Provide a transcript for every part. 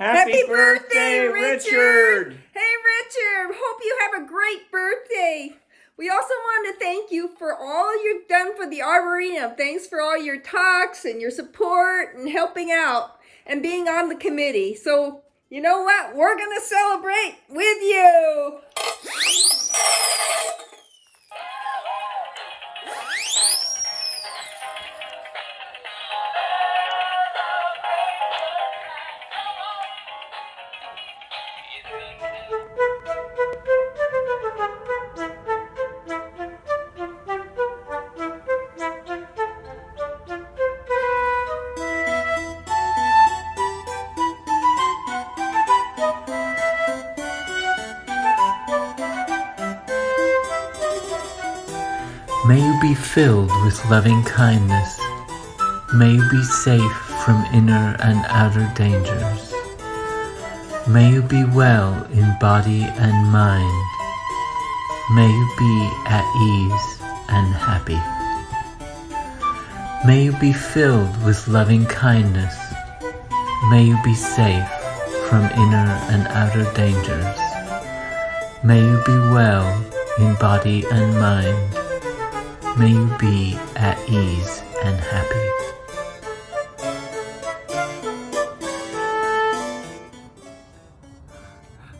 Happy birthday, Richard! Hey, Richard! Hope you have a great birthday. We also want to thank you for all you've done for the Arboretum. Thanks for all your talks and your support and helping out and being on the committee. So, you know what? We're going to celebrate with you. May you be filled with loving kindness. May you be safe from inner and outer dangers. May you be well in body and mind. May you be at ease and happy. May you be filled with loving kindness. May you be safe from inner and outer dangers. May you be well in body and mind. May you be at ease and happy.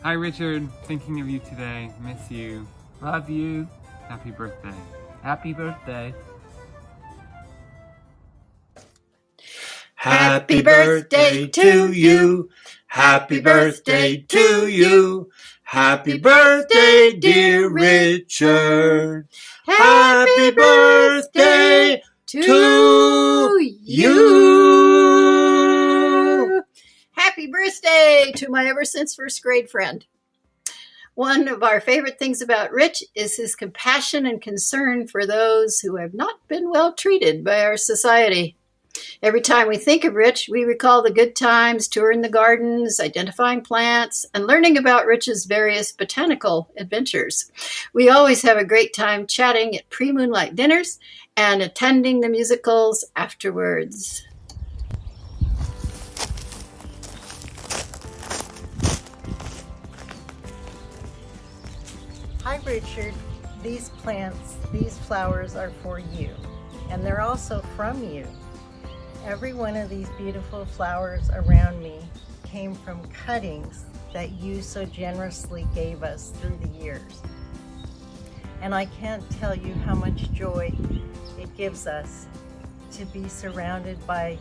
Hi, Richard. Thinking of you today. Miss you. Love you. Happy birthday. Happy birthday. Happy birthday to you. Happy birthday to you. Happy birthday, dear Richard. Happy birthday to you. Happy birthday to my ever since first grade friend. One of our favorite things about Rich is his compassion and concern for those who have not been well treated by our society. Every time we think of Rich, we recall the good times touring the gardens, identifying plants, and learning about Rich's various botanical adventures. We always have a great time chatting at pre-moonlight dinners and attending the musicals afterwards. Hi, Richard. These plants, these flowers are for you, and they're also from you. Every one of these beautiful flowers around me came from cuttings that you so generously gave us through the years. And I can't tell you how much joy it gives us to be surrounded by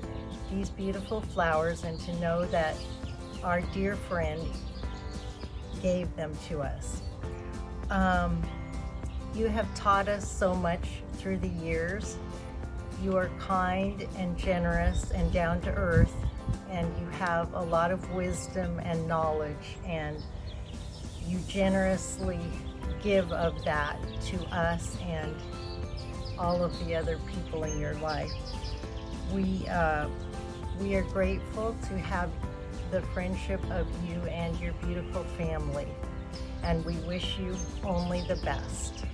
these beautiful flowers and to know that our dear friend gave them to us. You have taught us so much through the years. You are kind and generous and down to earth, and you have a lot of wisdom and knowledge, and you generously give of that to us and all of the other people in your life. We are grateful to have the friendship of you and your beautiful family, and we wish you only the best.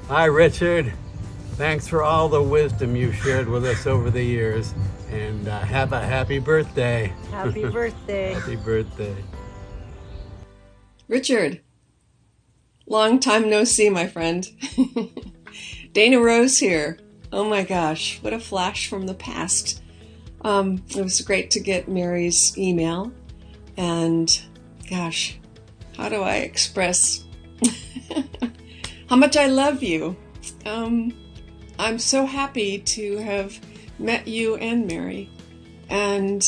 Hi, Richard. Thanks for all the wisdom you shared with us over the years, and have a happy birthday. Happy birthday. Happy birthday. Richard, long time no see, my friend. Dana Rose here. Oh my gosh, what a flash from the past. It was great to get Mary's email, and gosh, how do I express how much I love you? I'm so happy to have met you and Mary, and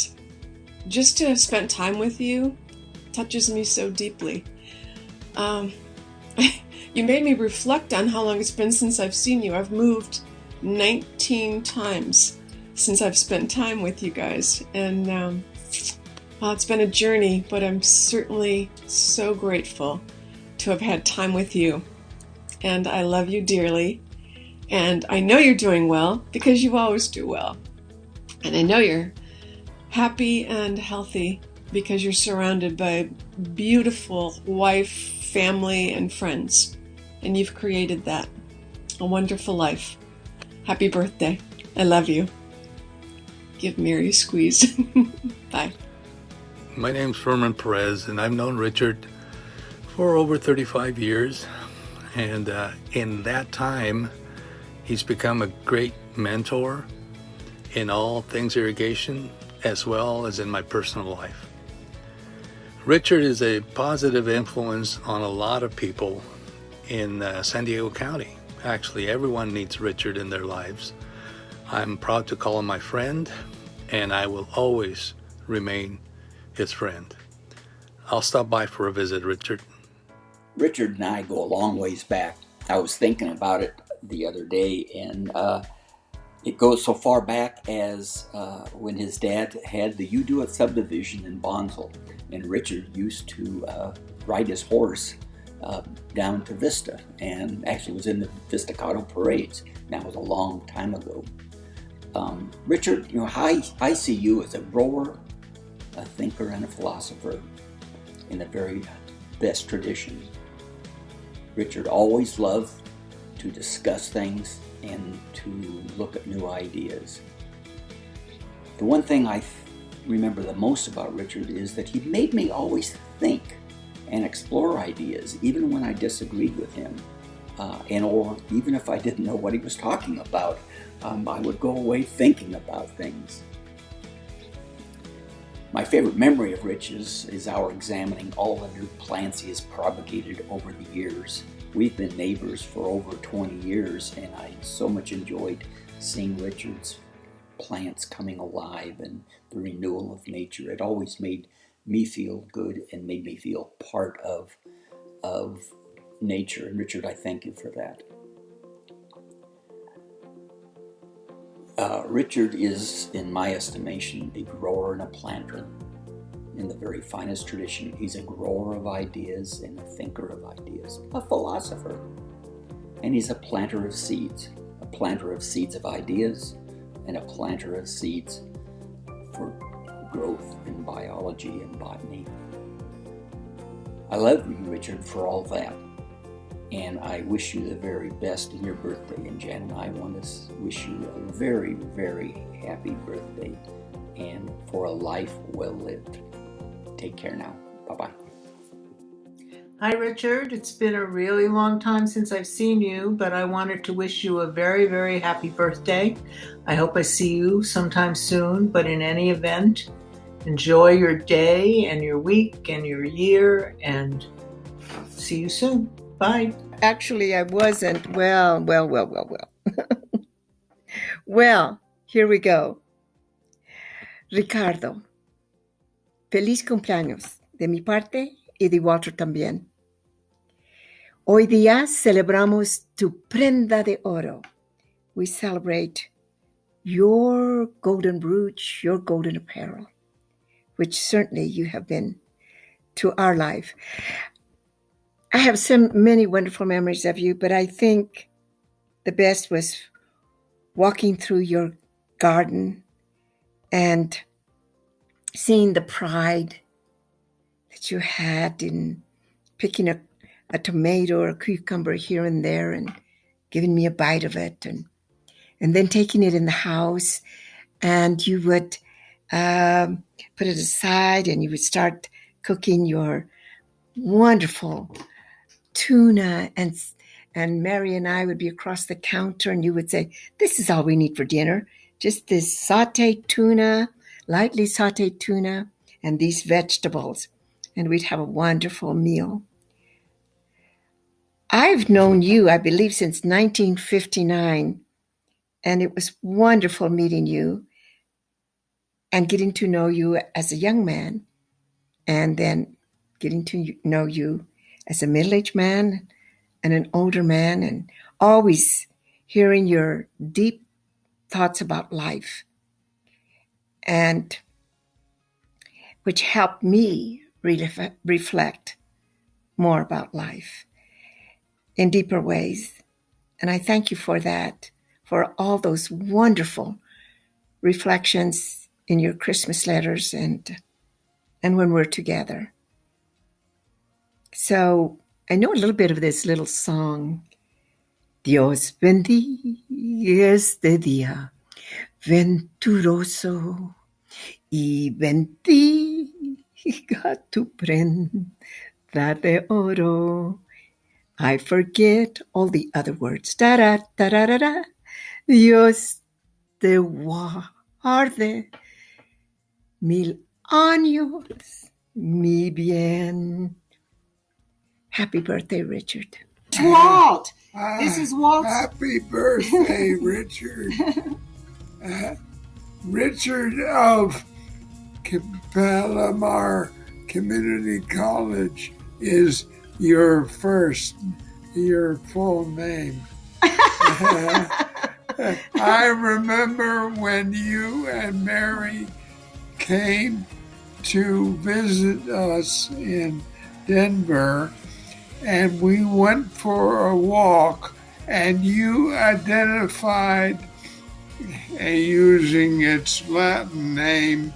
just to have spent time with you touches me so deeply. You made me reflect on how long it's been since I've seen you. I've moved 19 times since I've spent time with you guys, and well, it's been a journey, but I'm certainly so grateful to have had time with you. And I love you dearly, and I know you're doing well because you always do well, and I know you're happy and healthy because you're surrounded by beautiful wife, family, and friends, and you've created that. a wonderful life. Happy birthday. I love you. Give Mary a squeeze. Bye. My name's Furman Perez, and I've known Richard for over 35 years. And in that time, he's become a great mentor in all things irrigation, as well as in my personal life. Richard is a positive influence on a lot of people in San Diego County. Actually, everyone needs Richard in their lives. I'm proud to call him my friend, and I will always remain his friend. I'll stop by for a visit, Richard. Richard and I go a long ways back. I was thinking about it the other day, and it goes so far back as when his dad had the You Do It subdivision in Bonsall, and Richard used to ride his horse down to Vista, and actually was in the Vistacado parades. That was a long time ago. Richard, I see you as a grower, a thinker, and a philosopher in the very best tradition. Richard always loved to discuss things and to look at new ideas. The one thing I remember the most about Richard is that he made me always think and explore ideas, even when I disagreed with him, or even if I didn't know what he was talking about. I would go away thinking about things. My favorite memory of Rich is our examining all the new plants he has propagated over the years. We've been neighbors for over 20 years, and I so much enjoyed seeing Richard's plants coming alive and the renewal of nature. It always made me feel good and made me feel part of nature. And Richard, I thank you for that. Richard is, in my estimation, a grower and a planter in the very finest tradition. He's a grower of ideas and a thinker of ideas, a philosopher. And he's a planter of seeds of ideas, and a planter of seeds for growth in biology and botany. I love you, Richard, for all that. And I wish you the very best in your birthday. And Jan and I want to wish you a very, very happy birthday and for a life well lived. Take care now. Bye-bye. Hi, Richard. It's been a really long time since I've seen you, but I wanted to wish you a very, very happy birthday. I hope I see you sometime soon, but in any event, enjoy your day and your week and your year, and see you soon. Bye. Actually, I wasn't. Well. Well, here we go. Ricardo, feliz cumpleaños de mi parte y de Walter también. Hoy día celebramos tu prenda de oro. We celebrate your golden brooch, your golden apparel, which certainly you have been to our life. I have so many wonderful memories of you, but I think the best was walking through your garden and seeing the pride that you had in picking a tomato or a cucumber here and there and giving me a bite of it, and then taking it in the house, and you would put it aside and you would start cooking your wonderful tuna, and Mary and I would be across the counter, and you would say, "This is all we need for dinner, just this sauteed tuna, lightly sauteed tuna, and these vegetables," and we'd have a wonderful meal. I've known you, I believe, since 1959, and it was wonderful meeting you and getting to know you as a young man, and then getting to know you as a middle-aged man and an older man, and always hearing your deep thoughts about life, and which helped me reflect more about life in deeper ways. And I thank you for that, for all those wonderful reflections in your Christmas letters and when we're together. So I know a little bit of this little song Dios bendiga este día venturoso y bendiga tu prenda de oro. I forget all the other words. Da da da da da da. Dios te guarde 1000 años, mi bien. Happy birthday, Richard. Walt. This is Walt. Happy birthday, Richard. Richard of Palomar Community College is your full name. I remember when you and Mary came to visit us in Denver, and we went for a walk, and you identified, using its Latin name,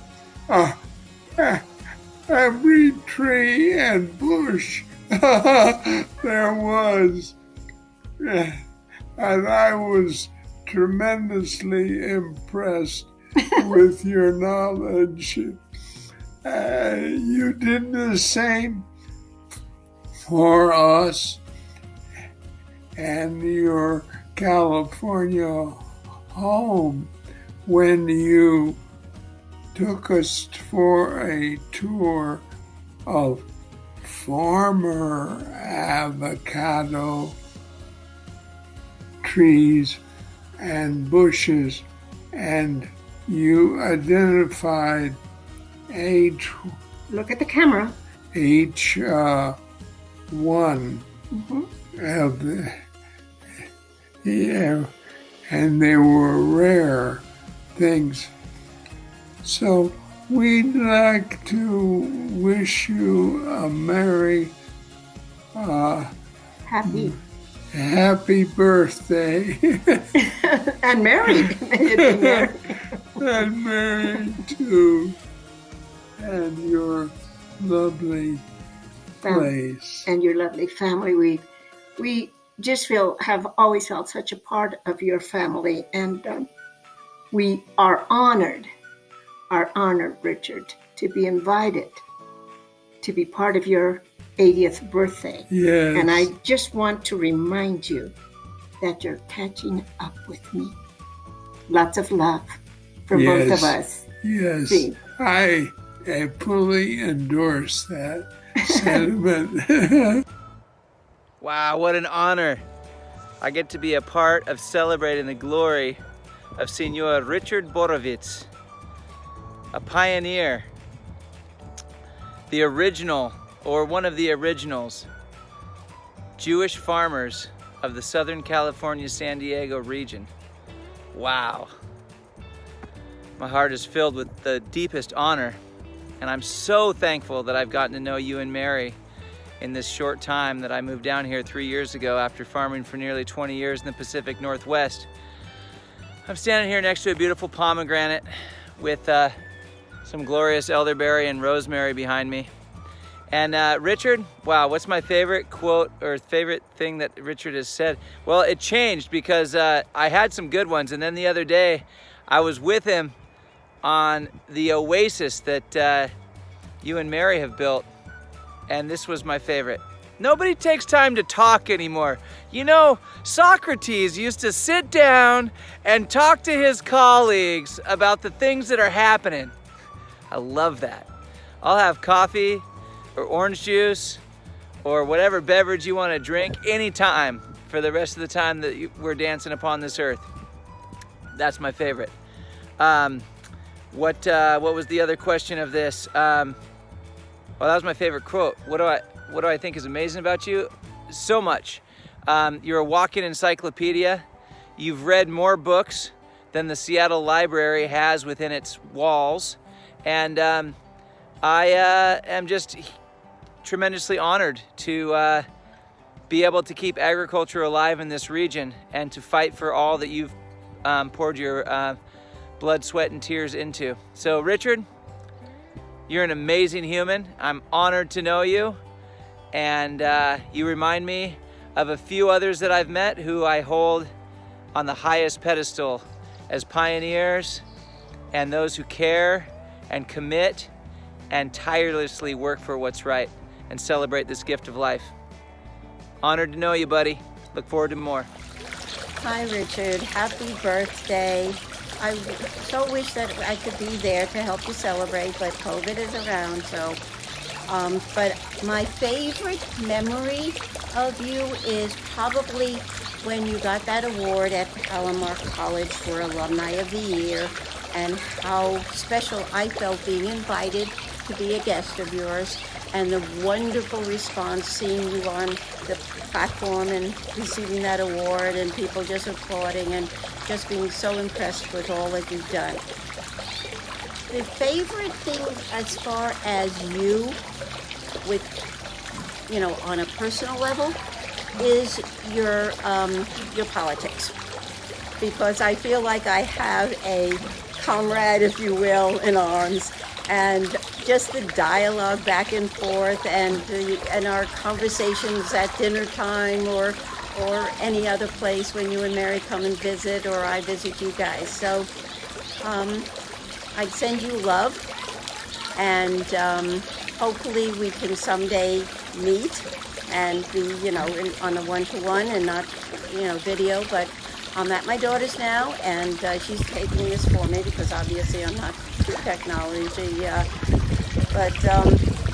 every tree and bush there was. And I was tremendously impressed with your knowledge. You did the same for us and your California home when you took us for a tour of former avocado trees and bushes, and you identified Look at the camera. each one of the, and they were rare things. So we'd like to wish you a merry, happy birthday. And married. And married too. And your lovely place. And your lovely family. We just have always felt such a part of your family, and we are honored, Richard, to be invited to be part of your 80th birthday. Yes. And I just want to remind you that you're catching up with me. Lots of love for both of us. Yes. See? I fully endorse that sentiment. Wow, what an honor. I get to be a part of celebrating the glory of Senor Richard Borevitz, a pioneer, the original, or one of the originals, Jewish farmers of the Southern California, San Diego region. Wow. My heart is filled with the deepest honor, and I'm so thankful that I've gotten to know you and Mary in this short time that I moved down here 3 years ago after farming for nearly 20 years in the Pacific Northwest. I'm standing here next to a beautiful pomegranate with some glorious elderberry and rosemary behind me. And Richard, wow, what's my favorite quote or favorite thing that Richard has said? Well, it changed because I had some good ones, and then the other day I was with him on the oasis that you and Mary have built, and this was my favorite. Nobody takes time to talk anymore. You know, Socrates used to sit down and talk to his colleagues about the things that are happening. I love that. I'll have coffee or orange juice or whatever beverage you want to drink anytime for the rest of the time that we're dancing upon this earth. That's my favorite. What was the other question of this? Well, that was my favorite quote. What do I think is amazing about you? So much. You're a walking encyclopedia. You've read more books than the Seattle Library has within its walls. And I am just tremendously honored to be able to keep agriculture alive in this region and to fight for all that you've poured your blood, sweat, and tears into. So, Richard, you're an amazing human. I'm honored to know you. And you remind me of a few others that I've met who I hold on the highest pedestal as pioneers and those who care and commit and tirelessly work for what's right and celebrate this gift of life. Honored to know you, buddy. Look forward to more. Hi, Richard. Happy birthday. I so wish that I could be there to help you celebrate, but COVID is around, so. But my favorite memory of you is probably when you got that award at Palomar College for Alumni of the Year, and how special I felt being invited to be a guest of yours, and the wonderful response seeing you on the platform and receiving that award and people just applauding and just being so impressed with all that you've done. The favorite thing as far as you, with, you know, on a personal level, is your politics. Because I feel like I have a comrade, if you will, in arms, and just the dialogue back and forth and our conversations at dinner time or any other place when you and Mary come and visit or I visit you guys. So I'd send you love, and hopefully we can someday meet and be, you know, on a one-to-one and not, you know, video. But I'm at my daughter's now, and she's taking this for me because obviously I'm not too technology. But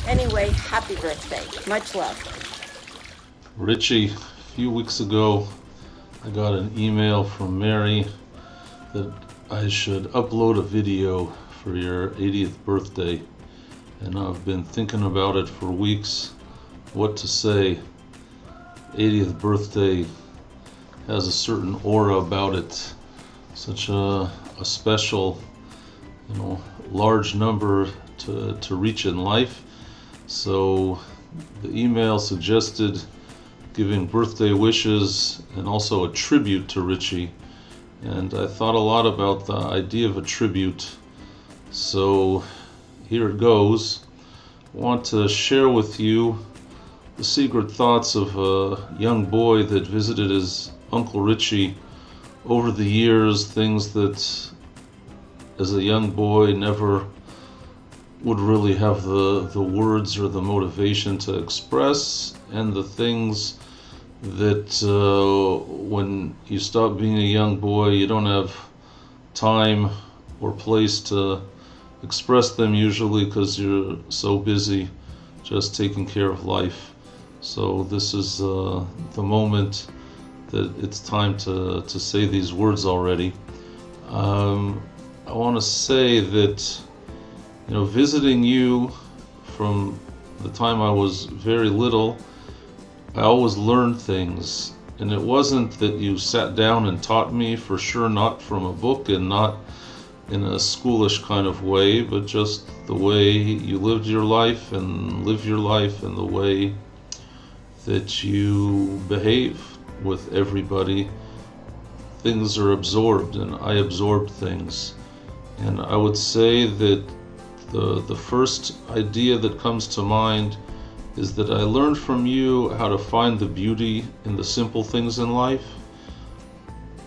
anyway, happy birthday. Much love. Richie, a few weeks ago, I got an email from Mary that I should upload a video for your 80th birthday. And I've been thinking about it for weeks, what to say. 80th birthday has a certain aura about it, such a special, you know, large number to reach in life. So the email suggested giving birthday wishes and also a tribute to Richie. And I thought a lot about the idea of a tribute. So here it goes. I want to share with you the secret thoughts of a young boy that visited his Uncle Richie over the years, things that as a young boy never would really have the words or the motivation to express, and the things that when you stop being a young boy you don't have time or place to express them usually because you're so busy just taking care of life. So this is the moment that it's time to say these words already. I want to say that, you know, visiting you from the time I was very little, I always learned things. And it wasn't that you sat down and taught me, for sure not from a book and not in a schoolish kind of way, but just the way you lived your life and live your life and the way that you behave with everybody. Things are absorbed, and I absorbed things. And I would say that the first idea that comes to mind is that I learned from you how to find the beauty in the simple things in life,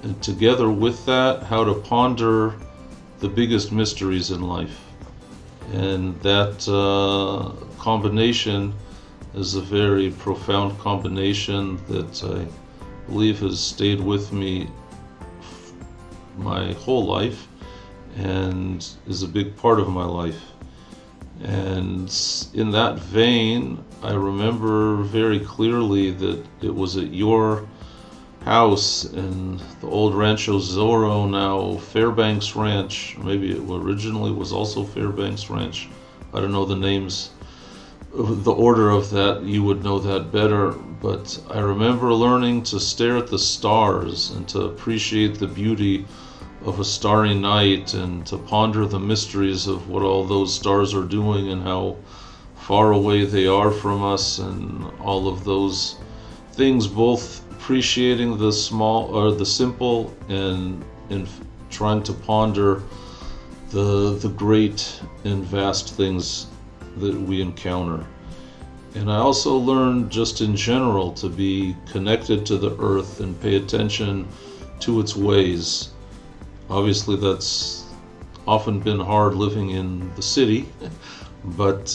and together with that, how to ponder the biggest mysteries in life. And that combination is a very profound combination that I believe has stayed with me my whole life and is a big part of my life. And in that vein, I remember very clearly that it was at your house in the old Rancho Zorro, now Fairbanks Ranch. Maybe it originally was also Fairbanks Ranch. I don't know the names, the order of that. You would know that better. But I remember learning to stare at the stars and to appreciate the beauty of a starry night and to ponder the mysteries of what all those stars are doing and how far away they are from us, and all of those things, both appreciating the small or the simple and trying to ponder the great and vast things that we encounter. And I also learned just in general to be connected to the earth and pay attention to its ways. Obviously that's often been hard living in the city, but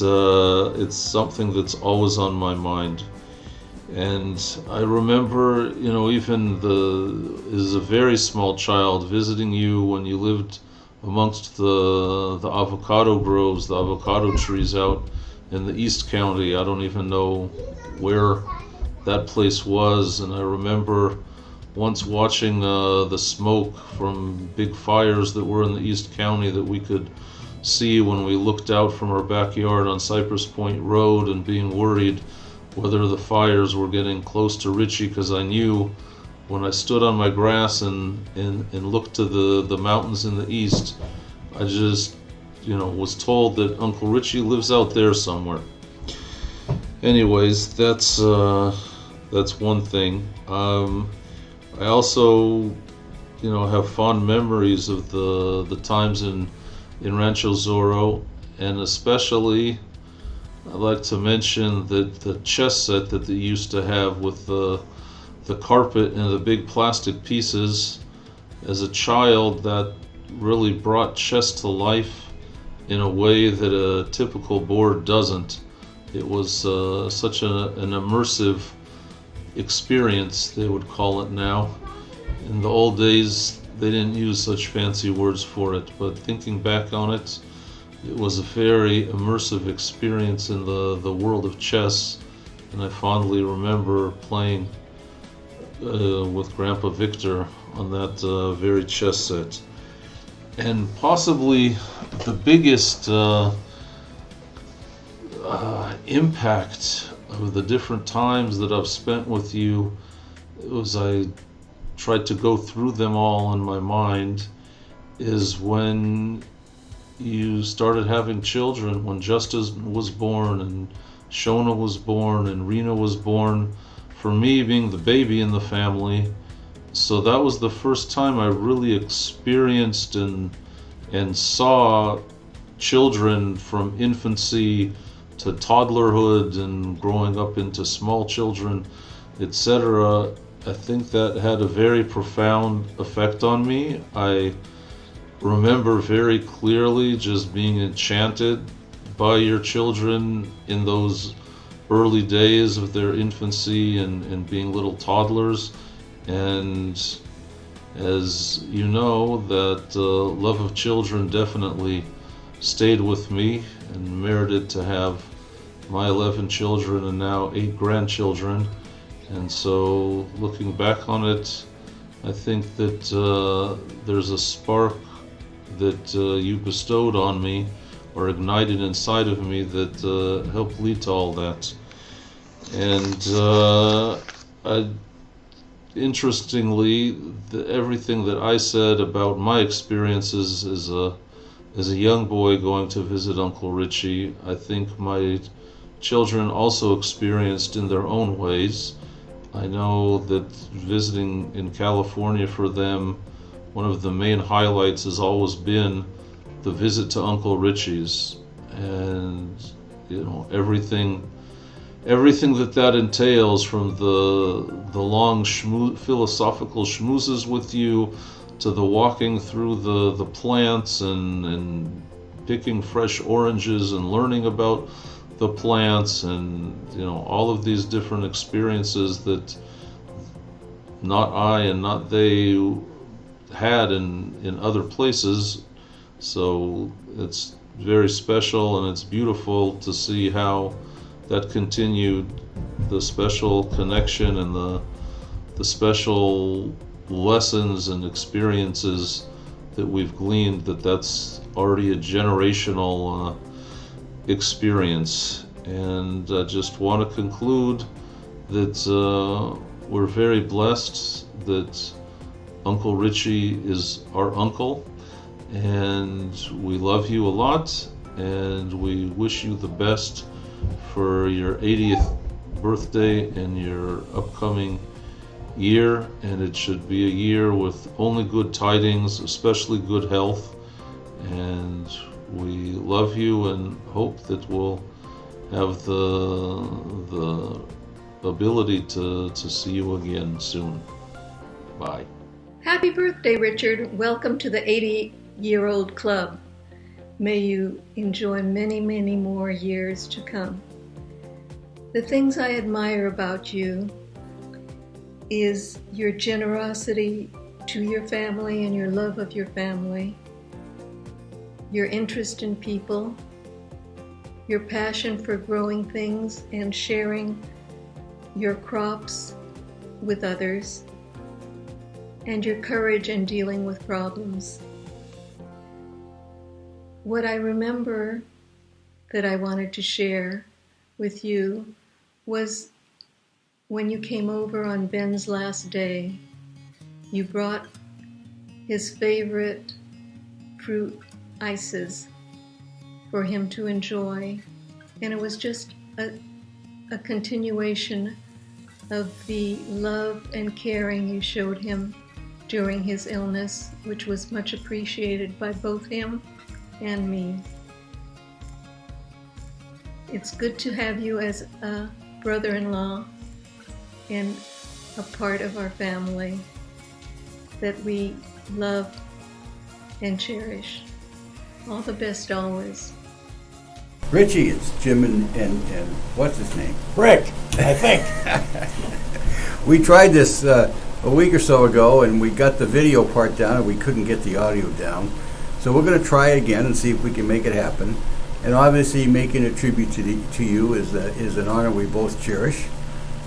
it's something that's always on my mind. And I remember, even as a very small child, visiting you when you lived amongst the avocado groves, the avocado trees out in the East County. I don't even know where that place was. And I remember once watching the smoke from big fires that were in the East County that we could see when we looked out from our backyard on Cypress Point Road, and being worried whether the fires were getting close to Richie, because I knew when I stood on my grass and looked to the mountains in the east, I just was told that Uncle Richie lives out there somewhere. Anyways, that's one thing. I also have fond memories of the times in Rancho Zorro, and especially I'd like to mention that the chess set that they used to have with the carpet and the big plastic pieces. As a child, that really brought chess to life in a way that a typical board doesn't. It was such an immersive experience, they would call it now. In the old days, they didn't use such fancy words for it, but thinking back on it, it was a very immersive experience in the world of chess, and I fondly remember playing with Grandpa Victor on that very chess set. And possibly the biggest impact of the different times that I've spent with you, as I tried to go through them all in my mind, is when you started having children, when Justice was born and Shona was born and Rena was born, for me being the baby in the family. So that was the first time I really experienced and saw children from infancy to toddlerhood and growing up into small children, etc. I think that had a very profound effect on me. I remember very clearly just being enchanted by your children in those early days of their infancy and being little toddlers. And as you know, that love of children definitely stayed with me and merited to have my 11 children and now 8 grandchildren. And so looking back on it, I think that there's a spark that you bestowed on me or ignited inside of me that helped lead to all that. And interestingly, everything that I said about my experiences as a young boy going to visit Uncle Richie, I think my children also experienced in their own ways. I know that visiting in California for them, one of the main highlights has always been the visit to Uncle Richie's, and everything that entails, from the long philosophical schmoozes with you to the walking through the plants and picking fresh oranges and learning about the plants, and all of these different experiences that not I and not they had in other places. So it's very special, and it's beautiful to see how that continued, the special connection and the special lessons and experiences that we've gleaned, that's already a generational experience. And I just want to conclude that we're very blessed that Uncle Richie is our uncle, and we love you a lot, and we wish you the best for your 80th birthday and your upcoming year. And it should be a year with only good tidings, especially good health. And we love you and hope that we'll have ability to see you again soon. Bye. Happy birthday, Richard. Welcome to the 80-year-old club. May you enjoy many, many more years to come. The things I admire about you is your generosity to your family and your love of your family, your interest in people, your passion for growing things and sharing your crops with others, and your courage in dealing with problems. What I remember that I wanted to share with you was when you came over on Ben's last day. You brought his favorite fruit ices for him to enjoy, and it was just a continuation of the love and caring you showed him during his illness, which was much appreciated by both him and me. It's good to have you as a brother-in-law and a part of our family that we love and cherish. All the best always. Richie, it's Jim and what's his name? Rick, I think. We tried this a week or so ago, and we got the video part down, and we couldn't get the audio down. So we're going to try again and see if we can make it happen. And obviously, making a tribute to you is an honor we both cherish.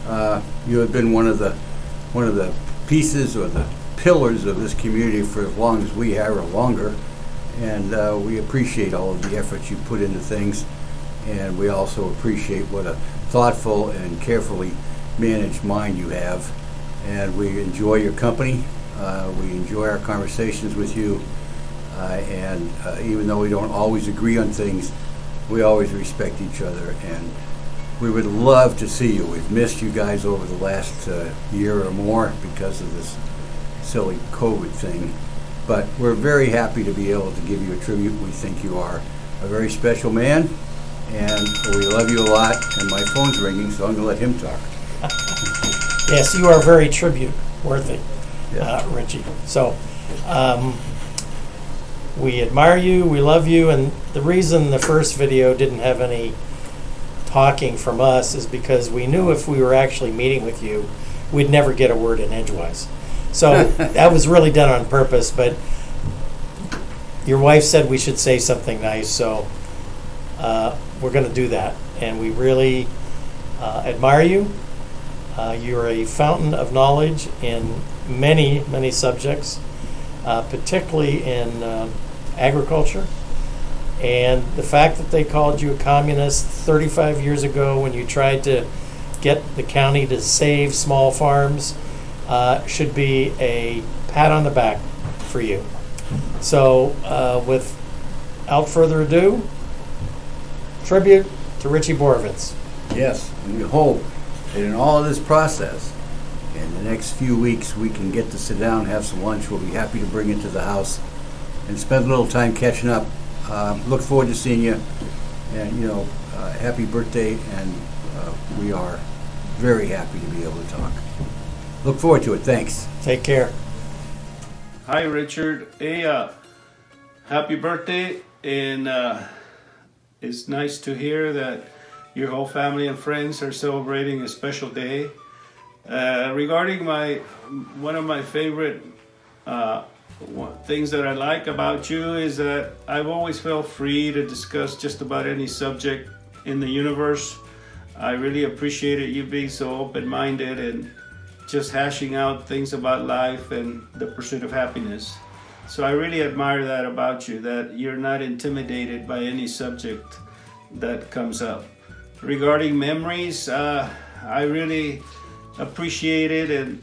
You have been one of the pieces or the pillars of this community for as long as we have or longer. And we appreciate all of the efforts you put into things, and we also appreciate what a thoughtful and carefully managed mind you have. And we enjoy your company. We enjoy our conversations with you. And even though we don't always agree on things, we always respect each other. And we would love to see you. We've missed you guys over the last year or more because of this silly COVID thing. But we're very happy to be able to give you a tribute. We think you are a very special man, and we love you a lot. And my phone's ringing, so I'm going to let him talk. Yes, you are very tribute-worthy, Richie. So we admire you, we love you, and the reason the first video didn't have any talking from us is because we knew if we were actually meeting with you, we'd never get a word in edgewise. So that was really done on purpose, but your wife said we should say something nice, so we're going to do that. And we really admire you. You're a fountain of knowledge in many, many subjects, particularly in agriculture. And the fact that they called you a communist 35 years ago when you tried to get the county to save small farms should be a pat on the back for you. So without further ado, tribute to Richie Borevitz. Yes, and we hope that in all of this process, in the next few weeks, we can get to sit down and have some lunch. We'll be happy to bring it to the house and spend a little time catching up. Look forward to seeing you, and happy birthday, and we are very happy to be able to talk. Look forward to it. Thanks. Take care. Hi, Richard. Hey, happy birthday, and it's nice to hear that your whole family and friends are celebrating a special day. Regarding one of my favorite things that I like about you is that I've always felt free to discuss just about any subject in the universe. I really appreciated you being so open-minded and just hashing out things about life and the pursuit of happiness. So I really admire that about you, that you're not intimidated by any subject that comes up. Regarding memories, I really appreciate it and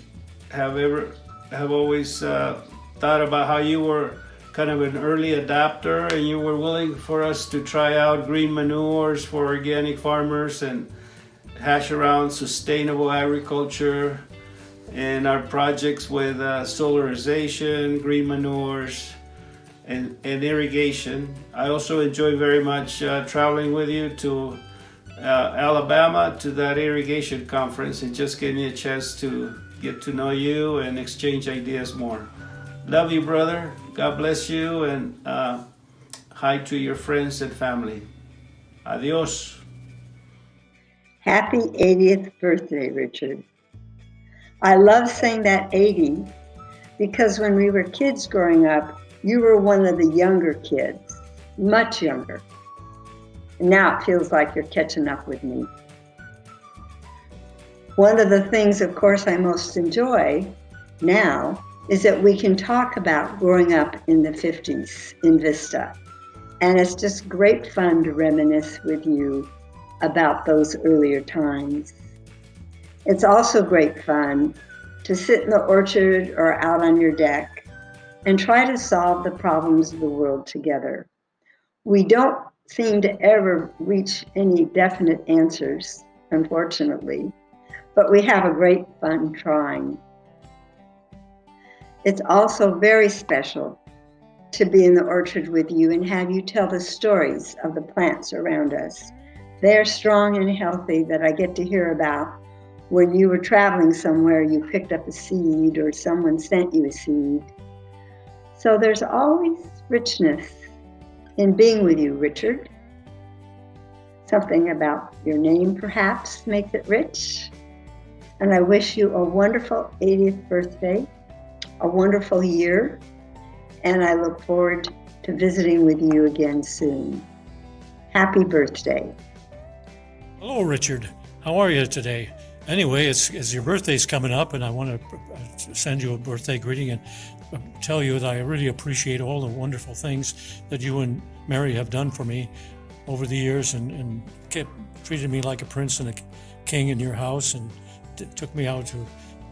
have always thought about how you were kind of an early adopter and you were willing for us to try out green manures for organic farmers and hash around sustainable agriculture and our projects with solarization, green manures, and irrigation. I also enjoy very much traveling with you to Alabama to that irrigation conference. It just gave me a chance to get to know you and exchange ideas more. Love you, brother. God bless you, and hi to your friends and family. Adios. Happy 80th birthday, Richard. I love saying that 80 because when we were kids growing up, you were one of the younger kids, much younger. And now it feels like you're catching up with me. One of the things, of course, I most enjoy now is that we can talk about growing up in the 50s in Vista. And it's just great fun to reminisce with you about those earlier times. It's also great fun to sit in the orchard or out on your deck and try to solve the problems of the world together. We don't seem to ever reach any definite answers, unfortunately, but we have a great fun trying. It's also very special to be in the orchard with you and have you tell the stories of the plants around us. They're strong and healthy that I get to hear about when you were traveling somewhere, you picked up a seed or someone sent you a seed. So there's always richness in being with you, Richard. Something about your name perhaps makes it rich. And I wish you a wonderful 80th birthday, a wonderful year, and I look forward to visiting with you again soon. Happy birthday. Hello, Richard. How are you today? Anyway, it's your birthday's coming up, and I want to send you a birthday greeting and tell you that I really appreciate all the wonderful things that you and Mary have done for me over the years, and treated me like a prince and a king in your house, and took me out to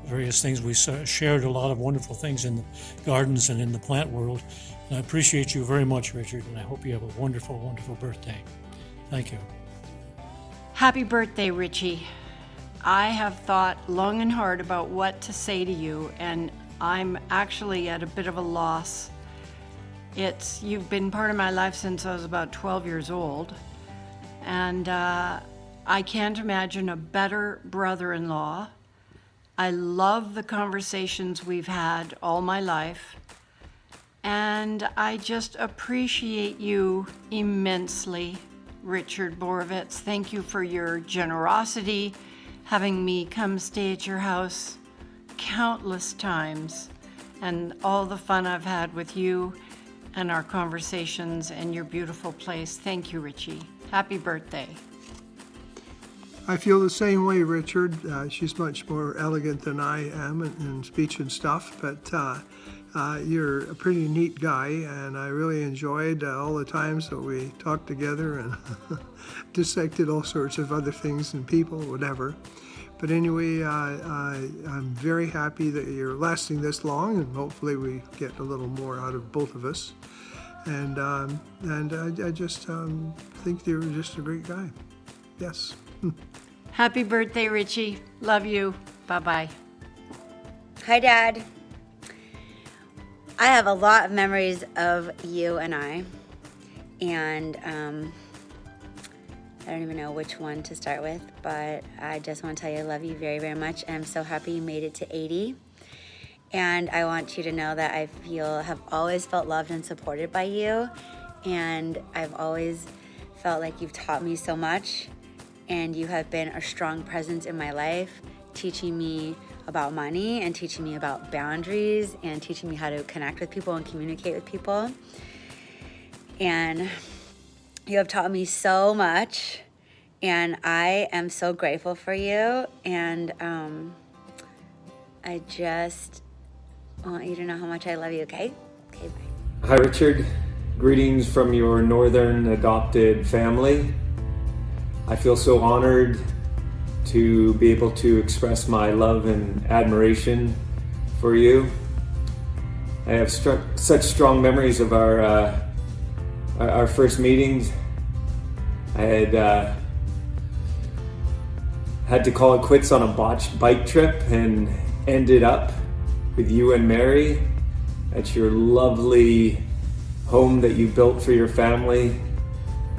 various things. We shared a lot of wonderful things in the gardens and in the plant world. And I appreciate you very much, Richard, and I hope you have a wonderful, wonderful birthday. Thank you. Happy birthday, Richie. I have thought long and hard about what to say to you, and I'm actually at a bit of a loss. You've been part of my life since I was about 12 years old, and I can't imagine a better brother-in-law. I love the conversations we've had all my life, and I just appreciate you immensely, Richard Borevitz. Thank you for your generosity, having me come stay at your house countless times, and all the fun I've had with you and our conversations and your beautiful place. Thank you, Richie. Happy birthday. I feel the same way, Richard. She's much more elegant than I am in speech and stuff, but you're a pretty neat guy, and I really enjoyed all the times that we talked together and dissected all sorts of other things and people, whatever. But anyway, I'm very happy that you're lasting this long, and hopefully we get a little more out of both of us. And I just think you're just a great guy. Yes. Happy birthday, Richie. Love you. Bye-bye. Hi, Dad. I have a lot of memories of you and I, and I don't even know which one to start with, but I just want to tell you I love you very, very much, and I'm so happy you made it to 80. And I want you to know that I have always felt loved and supported by you, and I've always felt like you've taught me so much, and you have been a strong presence in my life, teaching me about money and teaching me about boundaries and teaching me how to connect with people and communicate with people. And you have taught me so much, and I am so grateful for you, and I just want you to know how much I love you, okay? Okay, bye. Hi, Richard. Greetings from your northern adopted family. I feel so honored to be able to express my love and admiration for you. I have such strong memories of our first meetings. I had to call it quits on a botched bike trip and ended up with you and Mary at your lovely home that you built for your family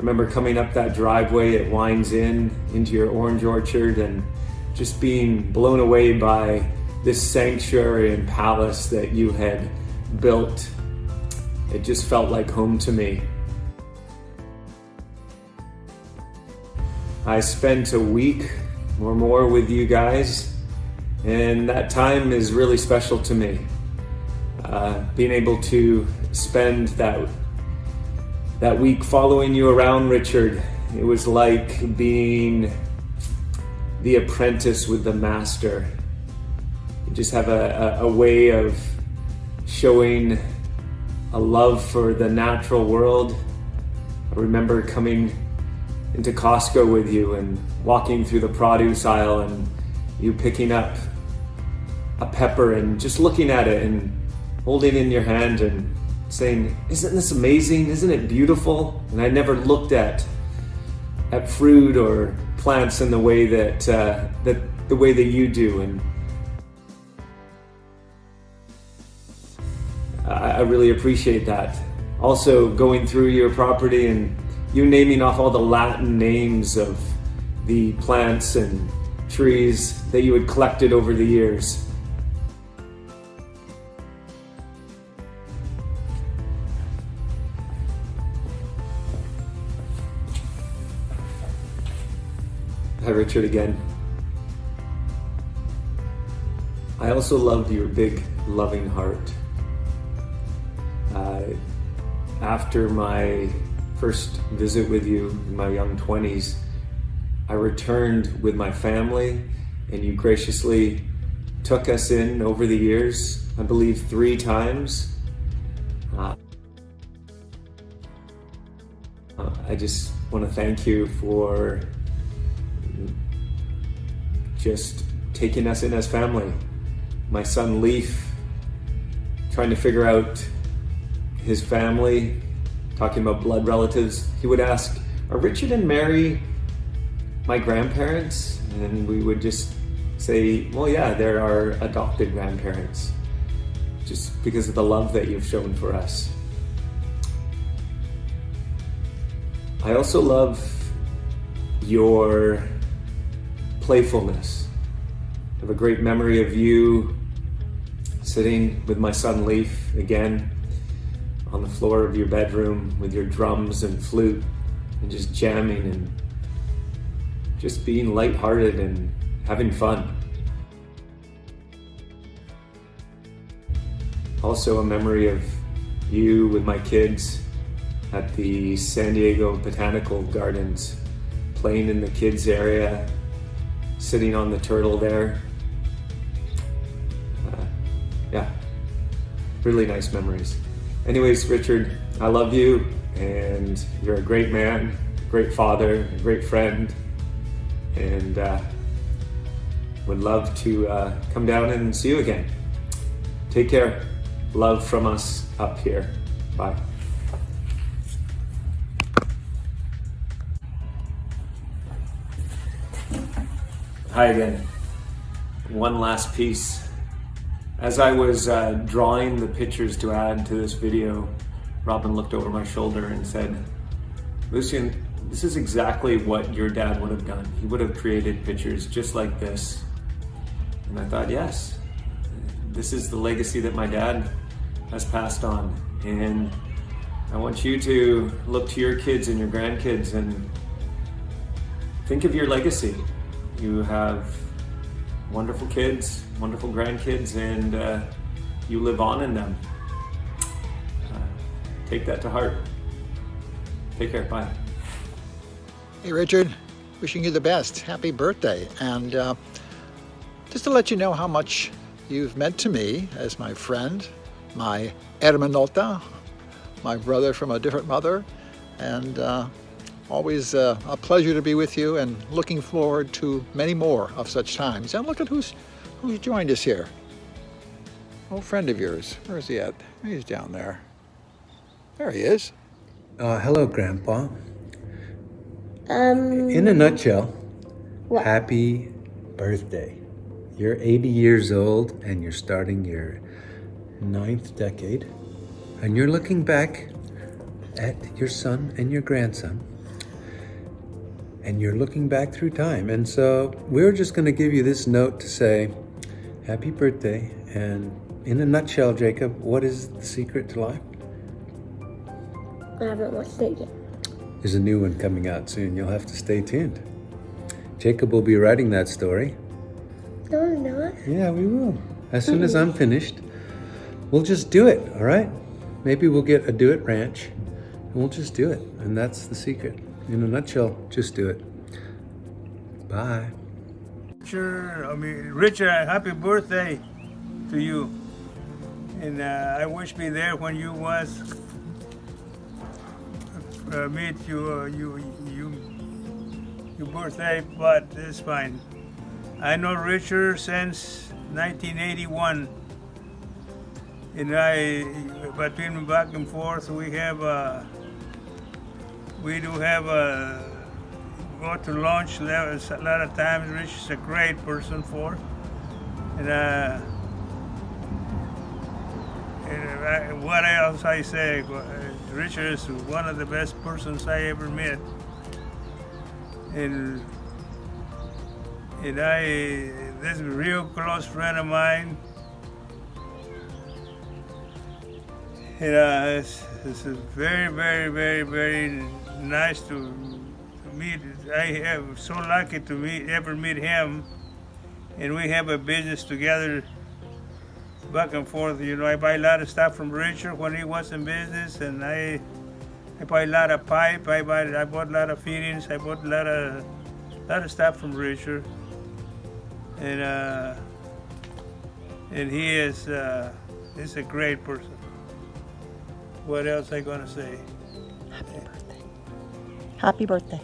remember coming up that driveway, it winds into your orange orchard, and just being blown away by this sanctuary and palace that you had built. It just felt like home to me. I spent a week or more with you guys, and that time is really special to me. Being able to spend that week following you around, Richard, it was like being the apprentice with the master. You just have a way of showing a love for the natural world. I remember coming into Costco with you and walking through the produce aisle and you picking up a pepper and just looking at it and holding it in your hand and saying, "Isn't this amazing? Isn't it beautiful?" And I never looked at fruit or plants in the way that the way that you do, and I really appreciate that. Also, going through your property and you naming off all the Latin names of the plants and trees that you had collected over the years. Hi, Richard, again. I also love your big, loving heart. After my first visit with you in my young 20s, I returned with my family, and you graciously took us in over the years, I believe 3 times. I just want to thank you for just taking us in as family. My son Leaf, trying to figure out his family, talking about blood relatives, he would ask, "Are Richard and Mary my grandparents?" And we would just say, "Well, yeah, they're our adopted grandparents," just because of the love that you've shown for us. I also love your playfulness. I have a great memory of you sitting with my son Leaf again on the floor of your bedroom with your drums and flute and just jamming and just being lighthearted and having fun. Also a memory of you with my kids at the San Diego Botanical Gardens, playing in the kids area, sitting on the turtle there. Yeah, really nice memories. Anyways, Richard, I love you, and you're a great man, a great father, a great friend, and would love to come down and see you again. Take care. Love from us up here. Bye. Hi again. One last piece. As I was drawing the pictures to add to this video, Robin looked over my shoulder and said, "Lucian, this is exactly what your dad would have done. He would have created pictures just like this." And I thought, yes, this is the legacy that my dad has passed on. And I want you to look to your kids and your grandkids and think of your legacy. You have wonderful kids, wonderful grandkids, and you live on in them. Take that to heart. Take care, bye. Hey Richard, wishing you the best. Happy birthday. And just to let you know how much you've meant to me as my friend, my hermanota, my brother from a different mother, and always a pleasure to be with you, and looking forward to many more of such times. And look at who's joined us here. Old friend of yours. Where is he at? He's down there. There he is. Hello, Grandpa. In a nutshell, happy birthday. You're 80 years old and you're starting your 9th decade. And you're looking back at your son and your grandson and you're looking back through time. And so we're just going to give you this note to say, happy birthday. And in a nutshell, Jacob, what is the secret to life? I haven't watched it yet. There's a new one coming out soon. You'll have to stay tuned. Jacob will be writing that story. No, I'm not. Yeah, we will. As soon as I'm finished, we'll just do it, all right? Maybe we'll get a do-it ranch, and we'll just do it. And that's the secret. In a nutshell, just do it. Bye. Richard, happy birthday to you. And I wish me there when you was meet your birthday, but it's fine. I know Richard since 1981, and between back and forth, we do have go to lunch a lot of times. Rich is a great person for, and what else I say? Richard is one of the best persons I ever met, and this is a real close friend of mine. It's very, very, very, very nice to meet. I am so lucky to ever meet him, and we have a business together. Back and forth, I buy a lot of stuff from Richard when he was in business, and I buy a lot of pipe. I bought a lot of fittings. I bought a lot of stuff from Richard, and he is he's a great person. What else I gonna say? Happy birthday! Happy birthday!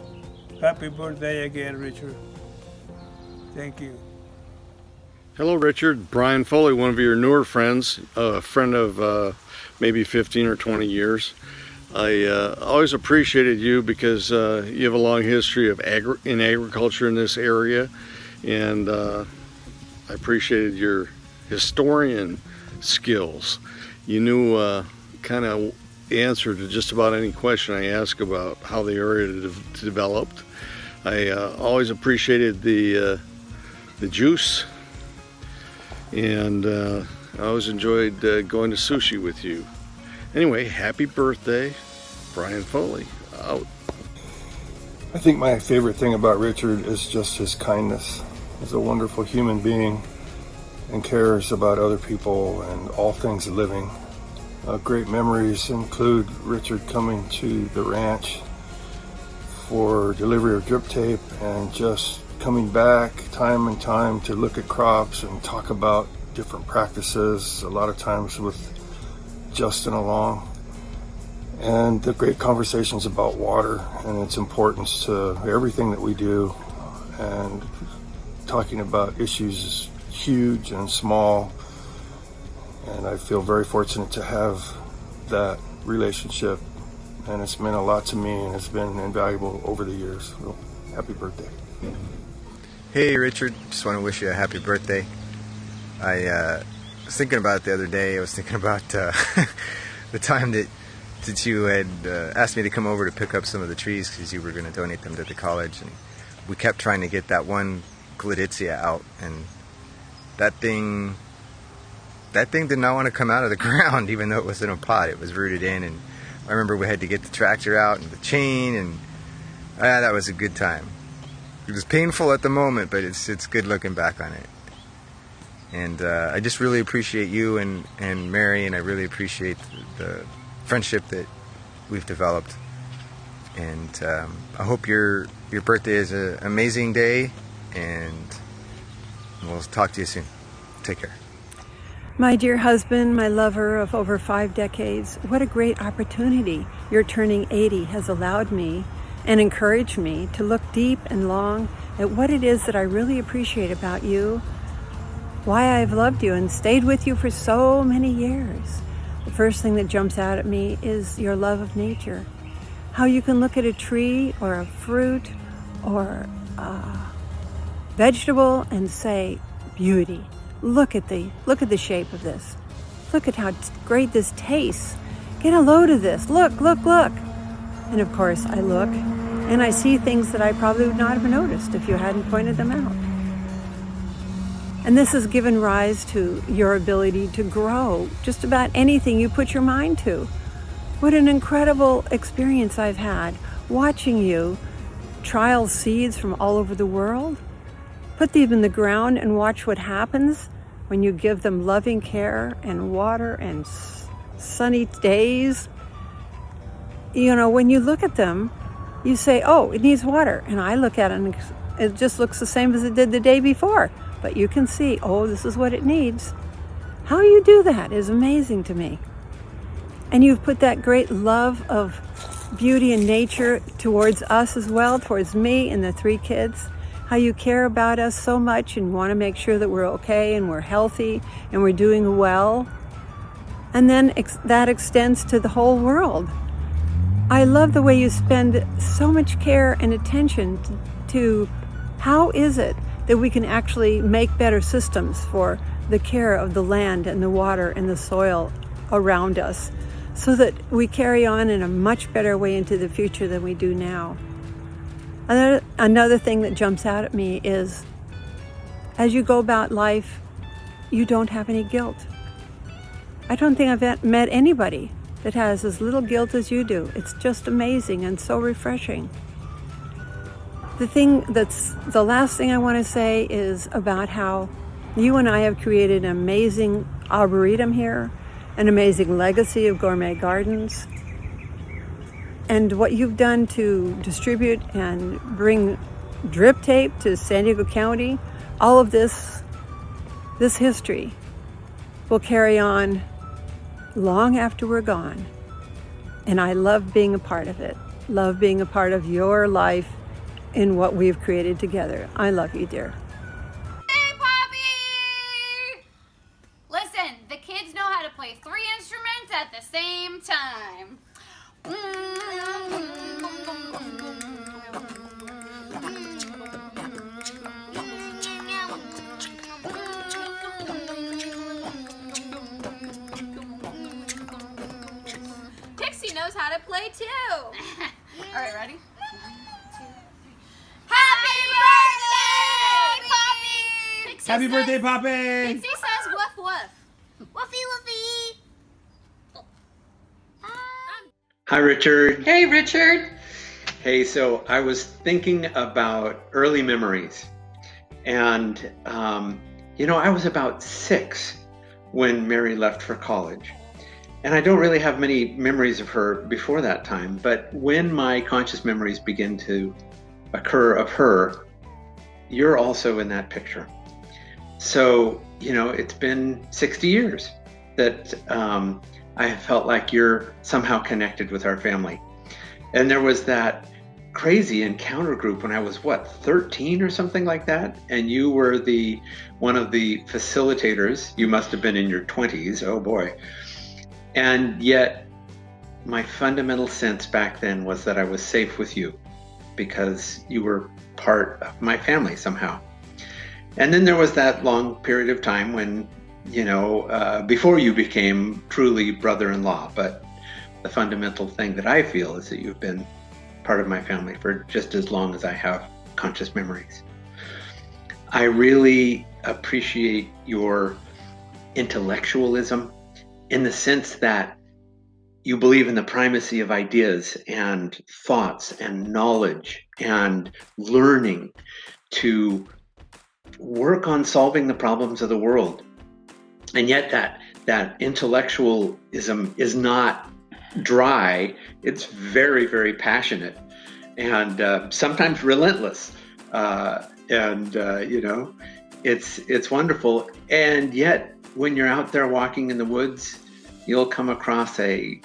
Happy birthday again, Richard. Thank you. Hello, Richard. Brian Foley, one of your newer friends, a friend of maybe 15 or 20 years. I always appreciated you because you have a long history of in agriculture in this area, and I appreciated your historian skills. You knew kind of answer to just about any question I asked about how the area developed. I always appreciated the juice. And I always enjoyed going to sushi with you. Anyway, happy birthday, Brian Foley, out. I think my favorite thing about Richard is just his kindness. He's a wonderful human being and cares about other people and all things living. Great memories include Richard coming to the ranch for delivery of drip tape and just coming back time and time to look at crops and talk about different practices, a lot of times with Justin along, and the great conversations about water and its importance to everything that we do, and talking about issues huge and small. And I feel very fortunate to have that relationship, and it's meant a lot to me and it's been invaluable over the years. So, happy birthday. Hey Richard, just want to wish you a happy birthday. I was thinking about it the other day. I was thinking about the time that you had asked me to come over to pick up some of the trees because you were going to donate them to the college, and we kept trying to get that one gladitia out, and that thing did not want to come out of the ground even though it was in a pot. It was rooted in, and I remember we had to get the tractor out and the chain, and that was a good time. It was painful at the moment, but it's good looking back on it. And I just really appreciate you and Mary, and I really appreciate the friendship that we've developed. And I hope your birthday is an amazing day, and we'll talk to you soon. Take care. My dear husband, my lover of over 5 decades, what a great opportunity your turning 80 has allowed me and encouraged me to look deep and long at what it is that I really appreciate about you, why I've loved you and stayed with you for so many years. The first thing that jumps out at me is your love of nature. How you can look at a tree or a fruit or a vegetable and say, beauty. Look at the shape of this. Look at how great this tastes. Get a load of this. Look, look, look. And of course I look And I see things that I probably would not have noticed if you hadn't pointed them out. And this has given rise to your ability to grow just about anything you put your mind to. What an incredible experience I've had watching you trial seeds from all over the world, put them in the ground and watch what happens when you give them loving care and water and sunny days. You know, when you look at them, you say, oh, it needs water. And I look at it and it just looks the same as it did the day before. But you can see, oh, this is what it needs. How you do that is amazing to me. And you've put that great love of beauty and nature towards us as well, towards me and the 3 kids. How you care about us so much and want to make sure that we're okay and we're healthy and we're doing well. And then that extends to the whole world. I love the way you spend so much care and attention to how is it that we can actually make better systems for the care of the land and the water and the soil around us, so that we carry on in a much better way into the future than we do now. Another thing that jumps out at me is, as you go about life, you don't have any guilt. I don't think I've met anybody that has as little guilt as you do. It's just amazing and so refreshing. The last thing I want to say is about how you and I have created an amazing arboretum here, an amazing legacy of gourmet gardens, and what you've done to distribute and bring drip tape to San Diego County. All of this history will carry on long after we're gone. And I love being a part of it. Love being a part of your life in what we've created together. I love you, dear. Hey, Poppy! Listen, the kids know how to play 3 instruments at the same time. Pixie knows how to play too. All right, ready? 1, 2, 3. Happy birthday, Poppy! Pixie Happy says, birthday, Poppy! Pixie says woof woof. Woofy woofy. Hi, Richard. Hey, Richard. Hey, so I was thinking about early memories. And, I was about 6 when Mary left for college. And I don't really have many memories of her before that time. But when my conscious memories begin to occur of her, you're also in that picture. So, it's been 60 years that I have felt like you're somehow connected with our family. And there was that crazy encounter group when I was 13 or something like that, and you were one of the facilitators. You must have been in your 20s. Oh boy. And yet my fundamental sense back then was that I was safe with you because you were part of my family somehow. And then there was that long period of time when, before you became truly brother-in-law. But the fundamental thing that I feel is that you've been part of my family for just as long as I have conscious memories. I really appreciate your intellectualism in the sense that you believe in the primacy of ideas and thoughts and knowledge and learning to work on solving the problems of the world. And yet that intellectualism is not dry. It's very, very passionate and sometimes relentless. It's wonderful. And yet when you're out there walking in the woods, you'll come across a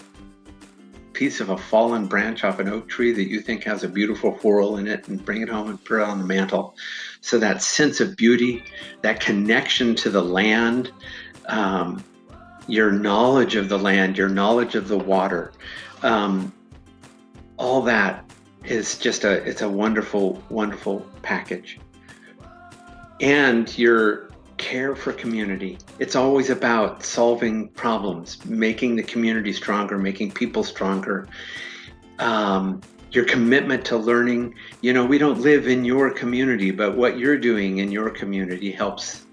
piece of a fallen branch off an oak tree that you think has a beautiful whorl in it and bring it home and put it on the mantle. So that sense of beauty, that connection to the land, your knowledge of the land, your knowledge of the water, all that is just it's a wonderful, wonderful package. And your care for community. It's always about solving problems, making the community stronger, making people stronger. your commitment to learning. You know, we don't live in your community, but what you're doing in your community helps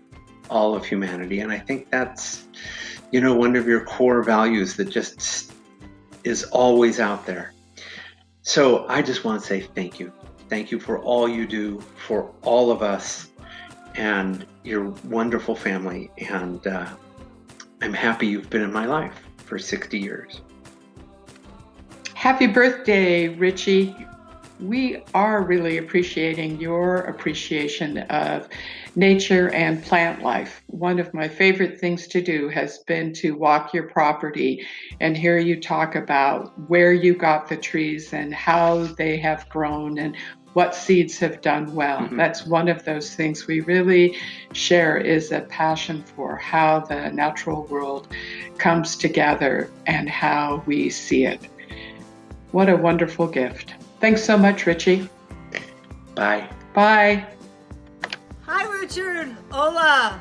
all of humanity. And I think that's, you know, one of your core values that just is always out there. So I just want to say thank you. Thank you for all you do for all of us and your wonderful family. And I'm happy you've been in my life for 60 years. Happy birthday, Richie. We are really appreciating your appreciation of nature and plant life. One of my favorite things to do has been to walk your property and hear you talk about where you got the trees and how they have grown and what seeds have done well. Mm-hmm. That's one of those things we really share, is a passion for how the natural world comes together and how we see it. What a wonderful gift. Thanks so much, Richie. Bye. Bye. Hi, Richard. Hola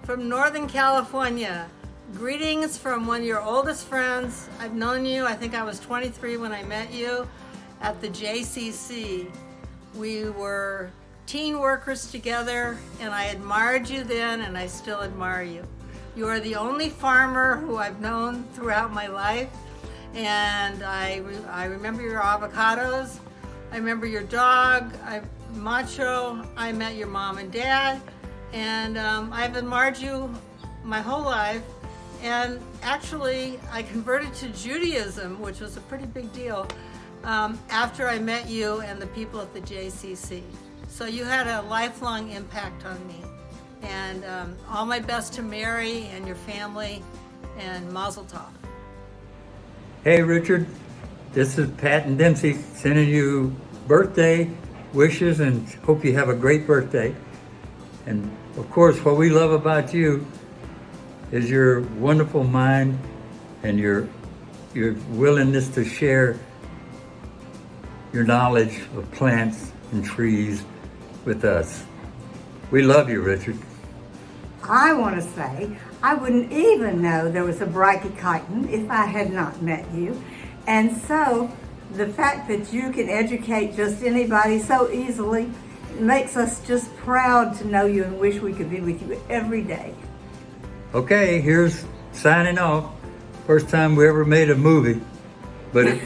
from Northern California. Greetings from one of your oldest friends. I've known you, I think I was 23 when I met you at the JCC. We were teen workers together, and I admired you then, and I still admire you. You are the only farmer who I've known throughout my life. And I remember your avocados. I remember your dog, Macho. I met your mom and dad. And I've admired you my whole life. And actually, I converted to Judaism, which was a pretty big deal, after I met you and the people at the JCC. So you had a lifelong impact on me. And all my best to Mary and your family, and Mazel Tov. Hey Richard, this is Pat and Dempsey sending you birthday wishes and hope you have a great birthday. And of course, what we love about you is your wonderful mind and your willingness to share your knowledge of plants and trees with us. We love you, Richard. I want to say I wouldn't even know there was a brachychiton if I had not met you. And so the fact that you can educate just anybody so easily makes us just proud to know you and wish we could be with you every day. Okay, here's signing off. First time we ever made a movie, but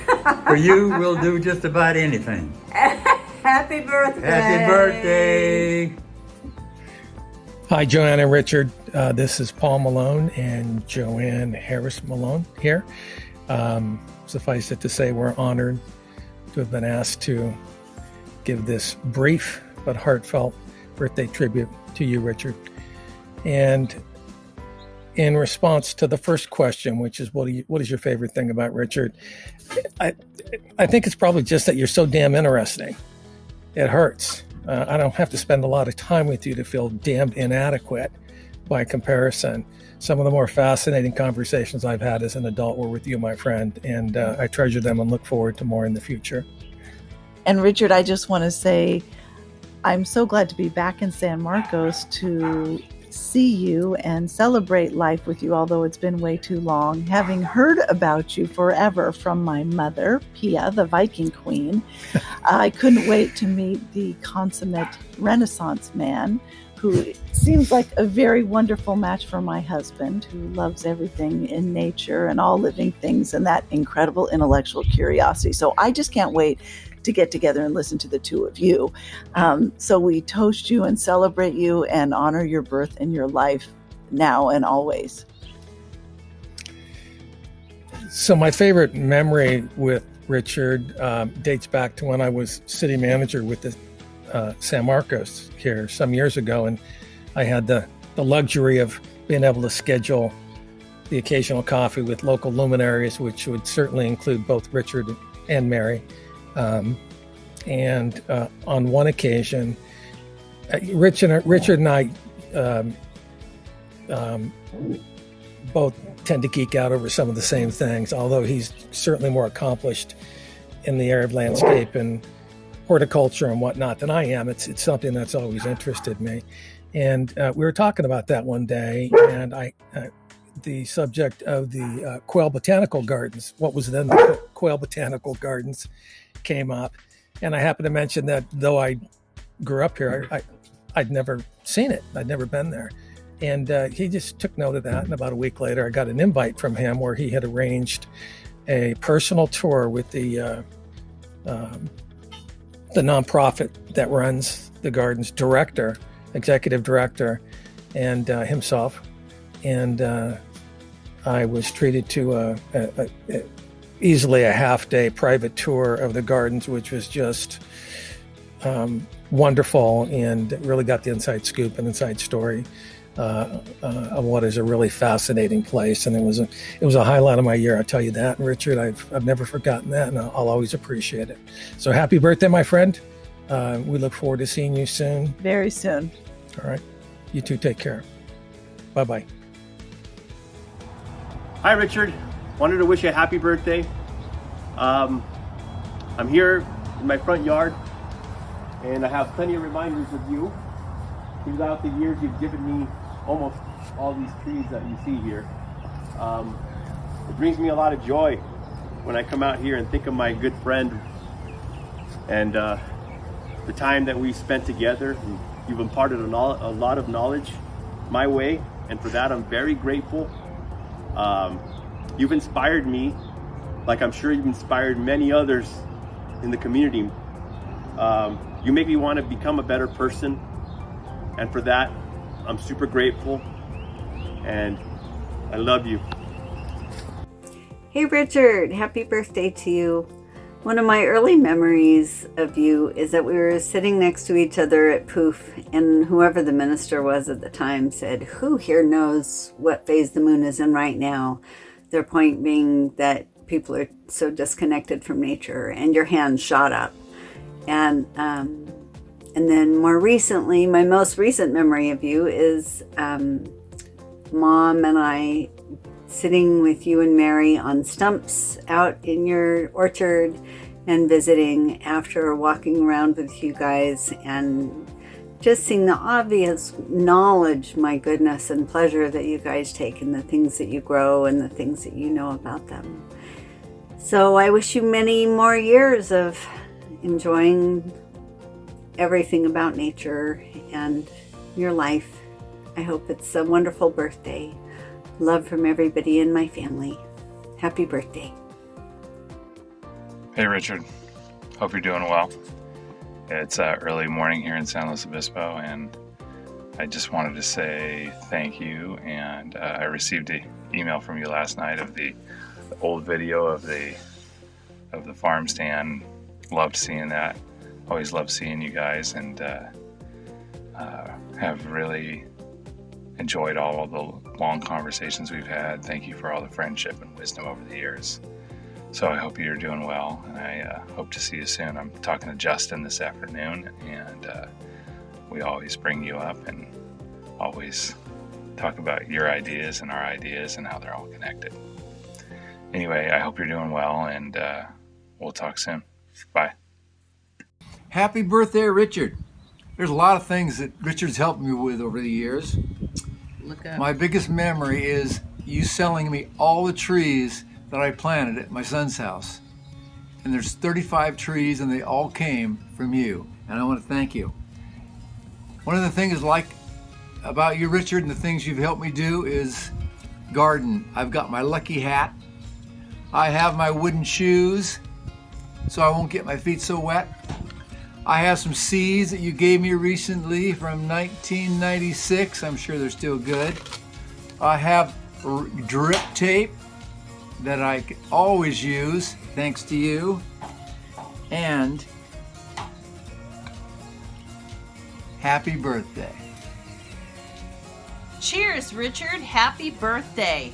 for you, we'll do just about anything. Happy birthday. Happy birthday. Hi, Joanne and Richard. This is Paul Malone and Joanne Harris Malone here. Suffice it to say, we're honored to have been asked to give this brief but heartfelt birthday tribute to you, Richard. And in response to the first question, which is what is your favorite thing about Richard? I think it's probably just that you're so damn interesting. It hurts. I don't have to spend a lot of time with you to feel damned inadequate by comparison. Some of the more fascinating conversations I've had as an adult were with you, my friend, and I treasure them and look forward to more in the future. And Richard, I just want to say I'm so glad to be back in San Marcos to see you and celebrate life with you, although it's been way too long. Having heard about you forever from my mother, Pia, the Viking Queen, I couldn't wait to meet the consummate Renaissance man who seems like a very wonderful match for my husband, who loves everything in nature and all living things and that incredible intellectual curiosity. So I just can't wait to get together and listen to the two of you. So we toast you and celebrate you and honor your birth and your life now and always. So my favorite memory with Richard dates back to when I was city manager with the San Marcos here some years ago, and I had the luxury of being able to schedule the occasional coffee with local luminaries, which would certainly include both Richard and Mary. And on one occasion, Richard and I both tend to geek out over some of the same things, although he's certainly more accomplished in the Arab landscape and horticulture and whatnot than I am. It's something that's always interested me. And we were talking about that one day, and the subject of the Quail Botanical Gardens, what was then the Quail Botanical Gardens came up. And I happened to mention that though I grew up here, I'd never seen it. I'd never been there. And he just took note of that. And about a week later, I got an invite from him where he had arranged a personal tour with the nonprofit that runs the gardens, executive director, and himself. And I was treated to easily a half-day private tour of the gardens, which was just wonderful, and really got the inside scoop and inside story of what is a really fascinating place. And it was a highlight of my year, I'll tell you that. And Richard, I've never forgotten that, and I'll always appreciate it. So happy birthday, my friend. We look forward to seeing you soon. Very soon. All right. You too, take care. Bye-bye. Hi, Richard. Wanted to wish you a happy birthday. I'm here in my front yard, and I have plenty of reminders of you. Throughout the years, you've given me almost all these trees that you see here. It brings me a lot of joy when I come out here and think of my good friend and the time that we spent together. And you've imparted a lot of knowledge my way, and for that I'm very grateful. You've inspired me, like I'm sure you've inspired many others in the community. You make me want to become a better person, and for that I'm super grateful, and I love you. Hey Richard, happy birthday to you. One of my early memories of you is that we were sitting next to each other at Poof, and whoever the minister was at the time said, "Who here knows what phase the moon is in right now?" Their point being that people are so disconnected from nature, and your hand shot up. And then more recently, my most recent memory of you is Mom and I sitting with you and Mary on stumps out in your orchard and visiting after walking around with you guys and just seeing the obvious knowledge, my goodness, and pleasure that you guys take in the things that you grow and the things that you know about them. So I wish you many more years of enjoying everything about nature and your life. I hope it's a wonderful birthday. Love from everybody in my family. Happy birthday. Hey Richard, hope you're doing well. It's early morning here in San Luis Obispo, and I just wanted to say thank you. And I received an email from you last night of the old video of the farm stand. Loved seeing that. Always loved seeing you guys, and have really enjoyed all of the long conversations we've had. Thank you for all the friendship and wisdom over the years. So I hope you're doing well, and I hope to see you soon. I'm talking to Justin this afternoon, and we always bring you up and always talk about your ideas and our ideas and how they're all connected. Anyway, I hope you're doing well, and we'll talk soon. Bye. Happy birthday, Richard. There's a lot of things that Richard's helped me with over the years. My biggest memory is you selling me all the trees that I planted at my son's house. And there's 35 trees, and they all came from you. And I want to thank you. One of the things like about you, Richard, and the things you've helped me do is garden. I've got my lucky hat. I have my wooden shoes, so I won't get my feet so wet. I have some seeds that you gave me recently from 1996. I'm sure they're still good. I have drip tape that I can always use, thanks to you. And happy birthday. Cheers, Richard. Happy birthday.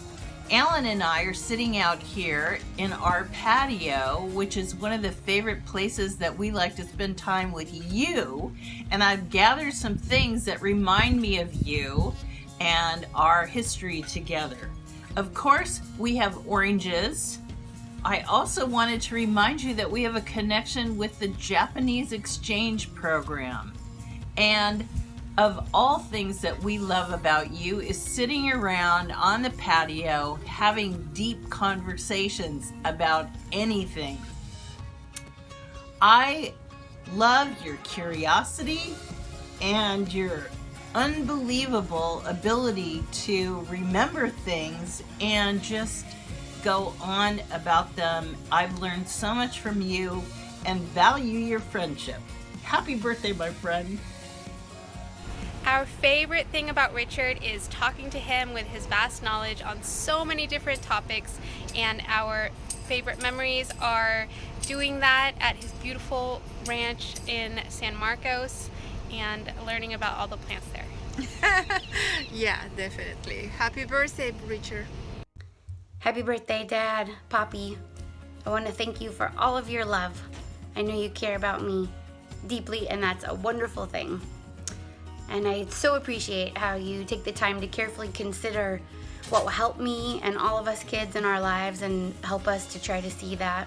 Alan and I are sitting out here in our patio, which is one of the favorite places that we like to spend time with you. And I've gathered some things that remind me of you and our history together. Of course, we have oranges. I also wanted to remind you that we have a connection with the Japanese exchange program. And of all things that we love about you is sitting around on the patio having deep conversations about anything. I love your curiosity and your unbelievable ability to remember things and just go on about them. I've learned so much from you and value your friendship. Happy birthday, my friend. Our favorite thing about Richard is talking to him with his vast knowledge on so many different topics, and our favorite memories are doing that at his beautiful ranch in San Marcos and learning about all the plants there. Yeah, definitely. Happy birthday, Richard. Happy birthday, Dad, Poppy. I want to thank you for all of your love. I know you care about me deeply, and that's a wonderful thing. And I so appreciate how you take the time to carefully consider what will help me and all of us kids in our lives and help us to try to see that.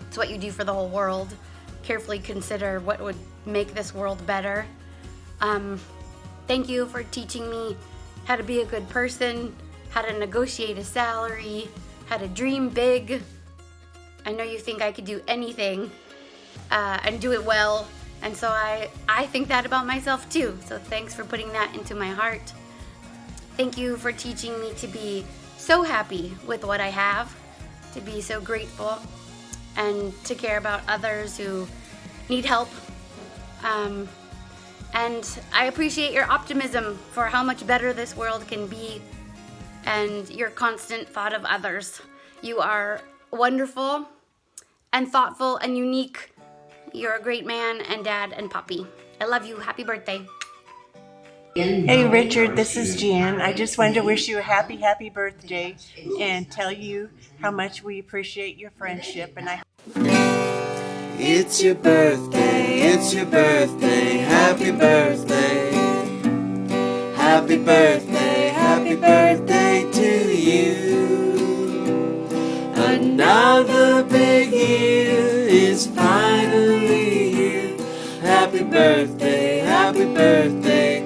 It's what you do for the whole world. Carefully consider what would make this world better. Thank you for teaching me how to be a good person, how to negotiate a salary, how to dream big. I know you think I could do anything and do it well. And so I think that about myself too. So thanks for putting that into my heart. Thank you for teaching me to be so happy with what I have, to be so grateful, and to care about others who need help. And I appreciate your optimism for how much better this world can be and your constant thought of others. You are wonderful and thoughtful and unique. You're a great man and dad and Poppy. I love you. Happy birthday. Hey Richard, this is Jan. I just wanted to wish you a happy birthday and tell you how much we appreciate your friendship. And It's your birthday, it's your birthday, happy birthday. Happy birthday to you. Another big year is finally here. Happy birthday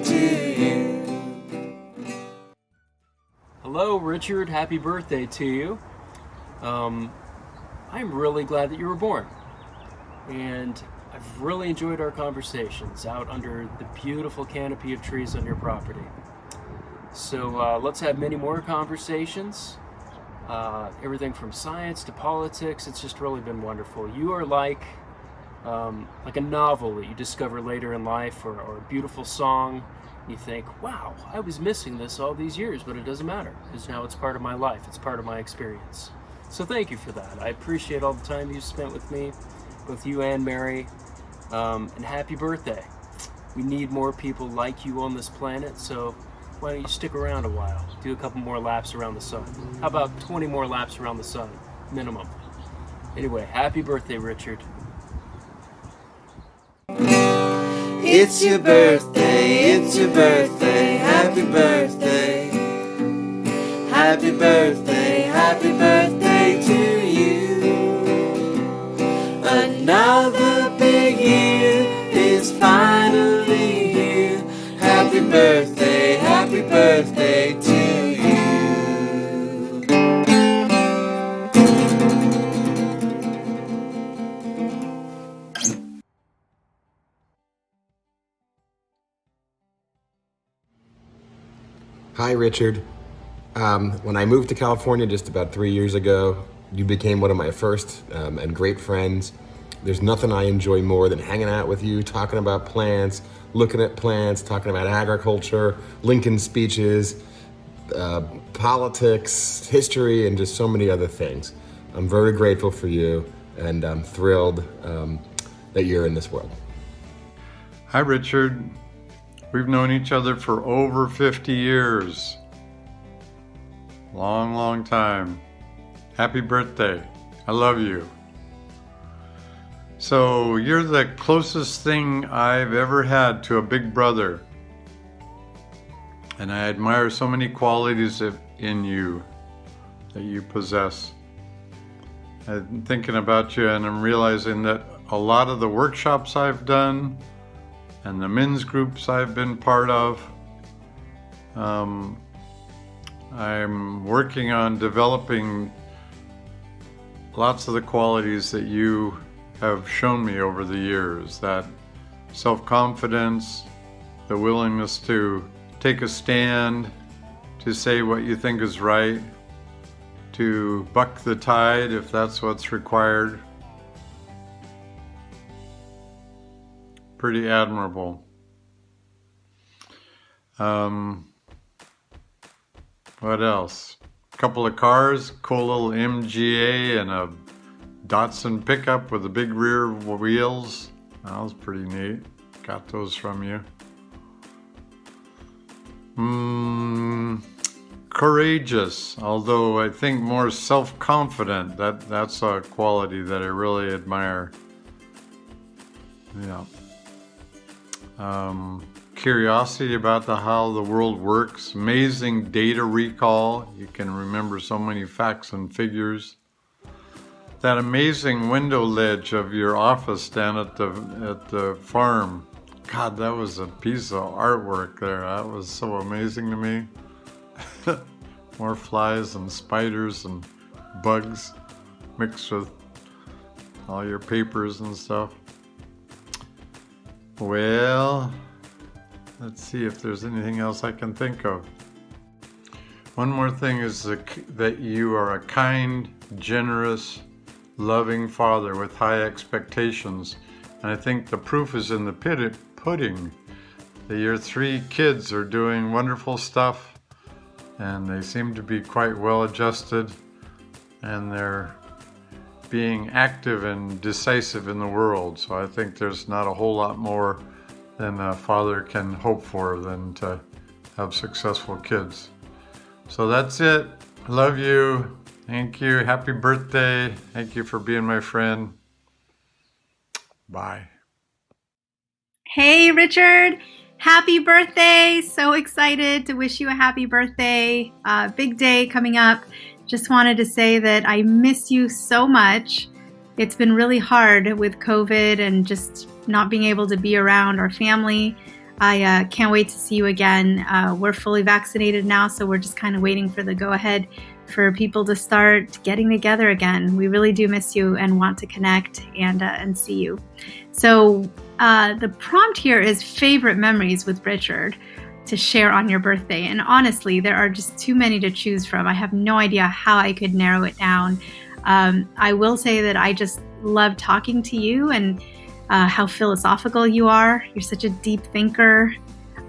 to you. Hello, Richard. Happy birthday to you. I'm really glad that you were born. And I've really enjoyed our conversations out under the beautiful canopy of trees on your property. So let's have many more conversations. Everything from science to politics, it's just really been wonderful. You are like a novel that you discover later in life, or a beautiful song. You think, wow, I was missing this all these years, but it doesn't matter, because now it's part of my life, it's part of my experience. So thank you for that. I appreciate all the time you spent with me, both you and Mary, and happy birthday. We need more people like you on this planet, so why don't you stick around a while, do a couple more laps around the sun. How about 20 more laps around the sun, minimum? Anyway, happy birthday, Richard. It's your birthday, happy birthday. Happy birthday to you. Another big year is finally here. Happy birthday to you. Hi, Richard. When I moved to California just about 3 years ago, you became one of my first and great friends. There's nothing I enjoy more than hanging out with you, talking about plants, looking at plants, talking about agriculture, Lincoln speeches, politics, history, and just so many other things. I'm very grateful for you, and I'm thrilled that you're in this world. Hi, Richard. We've known each other for over 50 years. Long, long time. Happy birthday. I love you. So you're the closest thing I've ever had to a big brother. And I admire so many qualities in you that you possess. I'm thinking about you and I'm realizing that a lot of the workshops I've done and the men's groups I've been part of. I'm working on developing lots of the qualities that you have shown me over the years, that self-confidence, the willingness to take a stand, to say what you think is right, to buck the tide if that's what's required. Pretty admirable. What else? A couple of cars, cool little MGA and a Datsun pickup with the big rear wheels. That was pretty neat. Got those from you. Courageous, although I think more self-confident. That's a quality that I really admire. Yeah. Curiosity about how the world works. Amazing data recall. You can remember so many facts and figures. That amazing window ledge of your office down at the farm. God, that was a piece of artwork there. That was so amazing to me. More flies and spiders and bugs mixed with all your papers and stuff. Well, let's see if there's anything else I can think of. One more thing is that you are a kind, generous, loving father with high expectations. And I think the proof is in the pudding. That your 3 kids are doing wonderful stuff, and they seem to be quite well adjusted, and they're being active and decisive in the world. So I think there's not a whole lot more than a father can hope for than to have successful kids. So that's it. Love you. Thank you. Happy birthday. Thank you for being my friend. Bye. Hey, Richard. Happy birthday. So excited to wish you a happy birthday. Big day coming up. Just wanted to say that I miss you so much. It's been really hard with COVID and just not being able to be around our family. I can't wait to see you again. We're fully vaccinated now, so we're just kind of waiting for the go-ahead for people to start getting together again. We really do miss you and want to connect and see you. So the prompt here is favorite memories with Richard to share on your birthday. And honestly, there are just too many to choose from. I have no idea how I could narrow it down. I will say that I just love talking to you and how philosophical you are. You're such a deep thinker.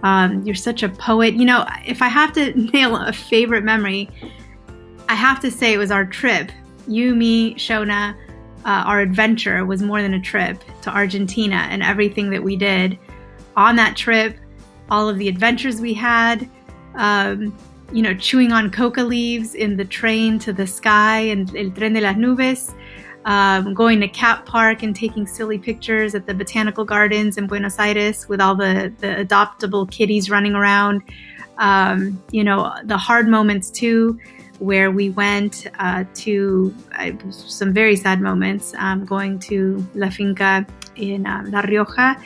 You're such a poet. You know, if I have to nail a favorite memory, I have to say it was our trip. You, me, Shona, our adventure was more than a trip to Argentina, and everything that we did on that trip, all of the adventures we had, you know, chewing on coca leaves in the train to the sky and El Tren de las Nubes, going to Cat Park and taking silly pictures at the botanical gardens in Buenos Aires with all the adoptable kitties running around. You know, the hard moments too, where we went to some very sad moments, going to La Finca in La Rioja,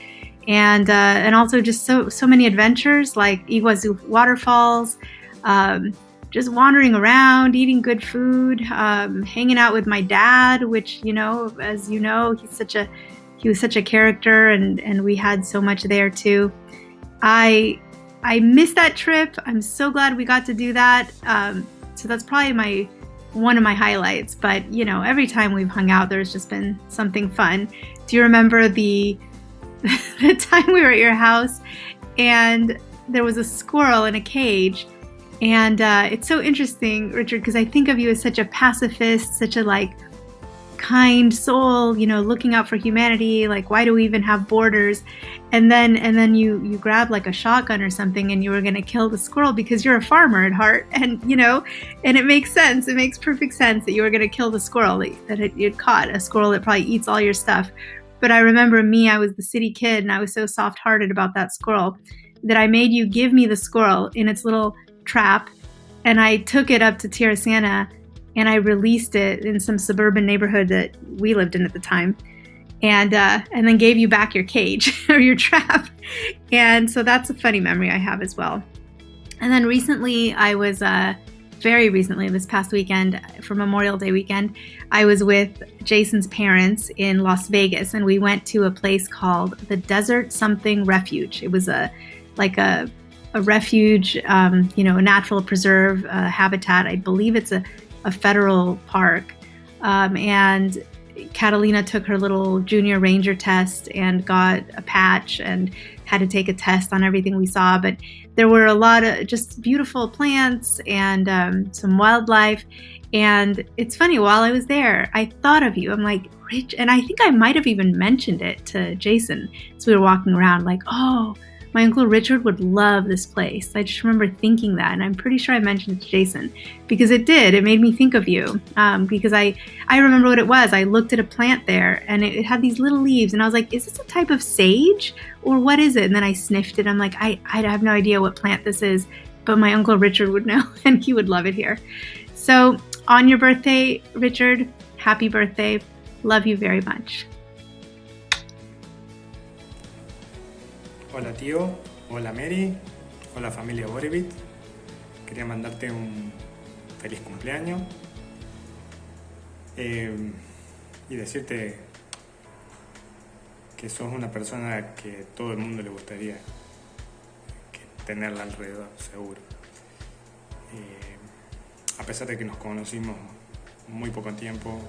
and also just so many adventures like Iguazu waterfalls, just wandering around, eating good food, hanging out with my dad, which, you know, as you know, he was such a character, and we had so much there too. I missed that trip. I'm so glad we got to do that. So that's probably one of my highlights. But, you know, every time we've hung out, there's just been something fun. Do you remember the time we were at your house and there was a squirrel in a cage? And it's so interesting, Richard, because I think of you as such a pacifist, such a kind soul, you know, looking out for humanity. Like, why do we even have borders? And then you grabbed like a shotgun or something, and you were going to kill the squirrel because you're a farmer at heart, and you know, and it makes sense. It makes perfect sense that you were going to kill the squirrel that you'd caught, a squirrel that probably eats all your stuff. But I remember I was the city kid, and I was so soft-hearted about that squirrel that I made you give me the squirrel in its little trap, and I took it up to Tierra Santa, and I released it in some suburban neighborhood that we lived in at the time. and then gave you back your cage or your trap. And so that's a funny memory I have as well. And then recently, I was very recently, this past weekend, for Memorial Day weekend, I was with Jason's parents in Las Vegas, and we went to a place called the Desert Something Refuge. It was a refuge, a natural preserve habitat. I believe it's a federal park. And Catalina took her little junior ranger test and got a patch and had to take a test on everything we saw. But there were a lot of just beautiful plants and some wildlife. And it's funny, while I was there, I thought of you. I'm like, Rich, and I think I might have even mentioned it to Jason. So we were walking around like, oh, my Uncle Richard would love this place. I just remember thinking that, and I'm pretty sure I mentioned it to Jason because it did. It made me think of you because I remember what it was. I looked at a plant there, and it had these little leaves, and I was like, is this a type of sage or what is it? And then I sniffed it. I'm like, I have no idea what plant this is, but my Uncle Richard would know, and he would love it here. So on your birthday, Richard, happy birthday. Love you very much. Hola tío, hola Mary, hola familia Borevitz. Quería mandarte un feliz cumpleaños y decirte que sos una persona que todo el mundo le gustaría tenerla alrededor, seguro. A pesar de que nos conocimos muy poco tiempo,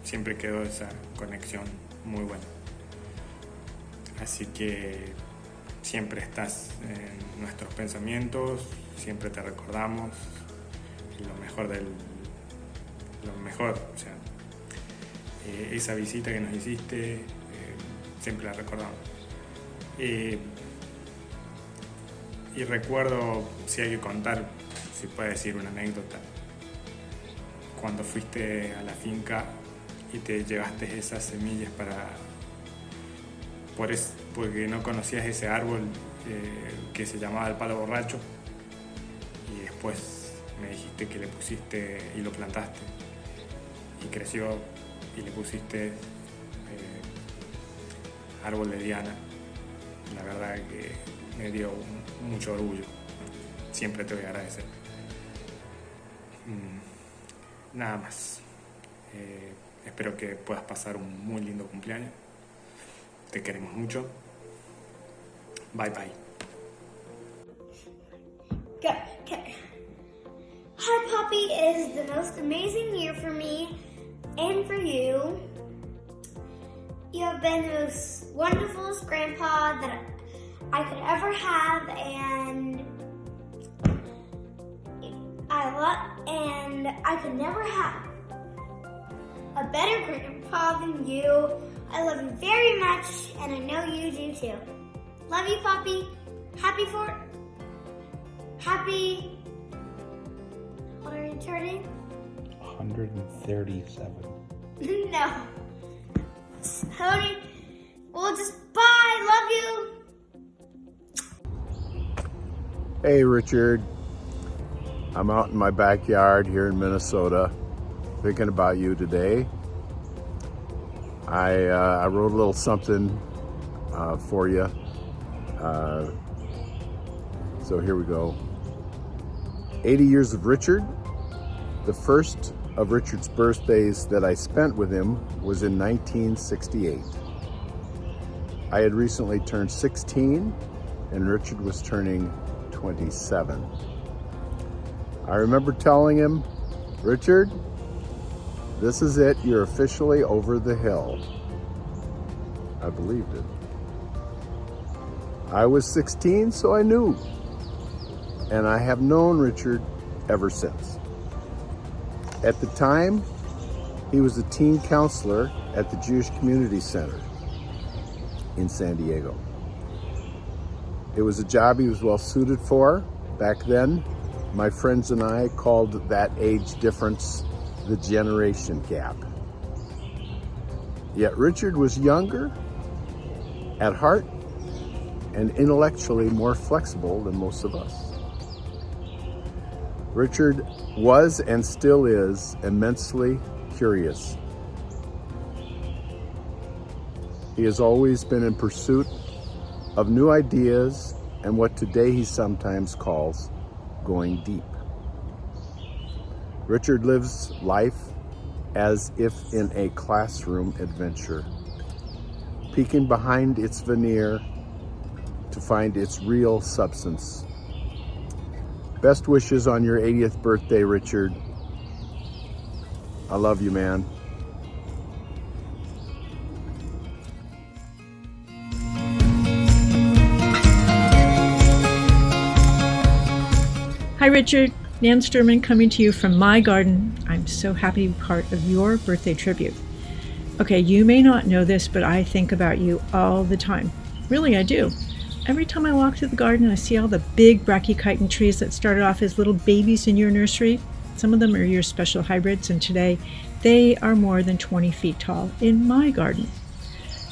siempre quedó esa conexión muy buena. Así que siempre estás en nuestros pensamientos, siempre te recordamos lo mejor, o sea, esa visita que nos hiciste, siempre la recordamos. Y recuerdo, si hay que contar, si puedo decir una anécdota, cuando fuiste a la finca y te llevaste esas semillas porque no conocías ese árbol que se llamaba el palo borracho, y después me dijiste que le pusiste y lo plantaste y creció y le pusiste árbol de Diana. La verdad que me dio mucho orgullo, siempre te voy a agradecer. Nada más, espero que puedas pasar un muy lindo cumpleaños. Te queremos mucho. Bye bye. Okay. Hi, Poppy. It is the most amazing year for me and for you. You have been the most wonderfulest grandpa that I could ever have, and I could never have a better grandpa than you. I love you very much, and I know you do too. Love you, Poppy. What are you turning? 137. No. Honey, well, just bye. Love you. Hey, Richard. I'm out in my backyard here in Minnesota, thinking about you today. I wrote a little something for you. So here we go. 80 years of Richard. The first of Richard's birthdays that I spent with him was in 1968. I had recently turned 16 and Richard was turning 27. I remember telling him, Richard, this is it, you're officially over the hill. I believed it. I was 16, so I knew. And I have known Richard ever since. At the time, he was a teen counselor at the Jewish Community Center in San Diego. It was a job he was well suited for. Back then, my friends and I called that age difference the generation gap. Yet Richard was younger at heart and intellectually more flexible than most of us. Richard was and still is immensely curious. He has always been in pursuit of new ideas and what today he sometimes calls going deep. Richard lives life as if in a classroom adventure, peeking behind its veneer to find its real substance. Best wishes on your 80th birthday, Richard. I love you, man. Hi, Richard. Nan Sturman coming to you from my garden. I'm so happy to be part of your birthday tribute. Okay, you may not know this, but I think about you all the time. Really, I do. Every time I walk through the garden, I see all the big brachychiton trees that started off as little babies in your nursery. Some of them are your special hybrids, and today they are more than 20 feet tall in my garden.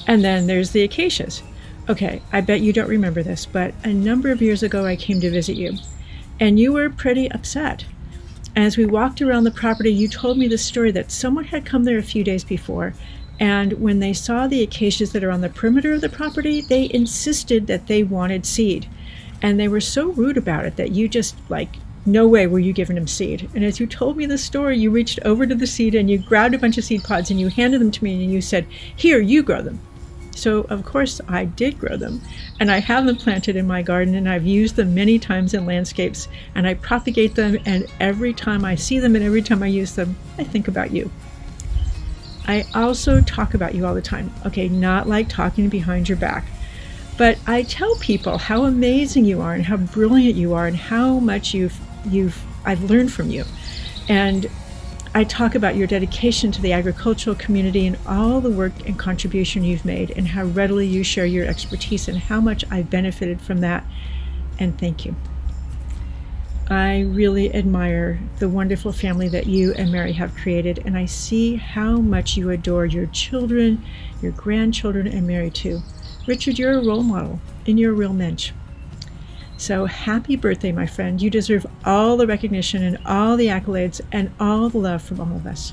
And then there's the acacias. Okay, I bet you don't remember this, but a number of years ago I came to visit you, and you were pretty upset. As we walked around the property, you told me the story that someone had come there a few days before, and when they saw the acacias that are on the perimeter of the property, they insisted that they wanted seed. And they were so rude about it that you just, no way were you giving them seed. And as you told me the story, you reached over to the seed and you grabbed a bunch of seed pods and you handed them to me and you said, "Here, you grow them." So of course I did grow them, and I have them planted in my garden, and I've used them many times in landscapes, and I propagate them, and every time I see them and every time I use them, I think about you. I also talk about you all the time. Okay, not like talking behind your back, but I tell people how amazing you are and how brilliant you are and how much I've learned from you. And I talk about your dedication to the agricultural community and all the work and contribution you've made, and how readily you share your expertise and how much I've benefited from that. And thank you. I really admire the wonderful family that you and Mary have created, and I see how much you adore your children, your grandchildren, and Mary too. Richard, you're a role model, and you're a real mensch. So happy birthday, my friend. You deserve all the recognition and all the accolades and all the love from all of us.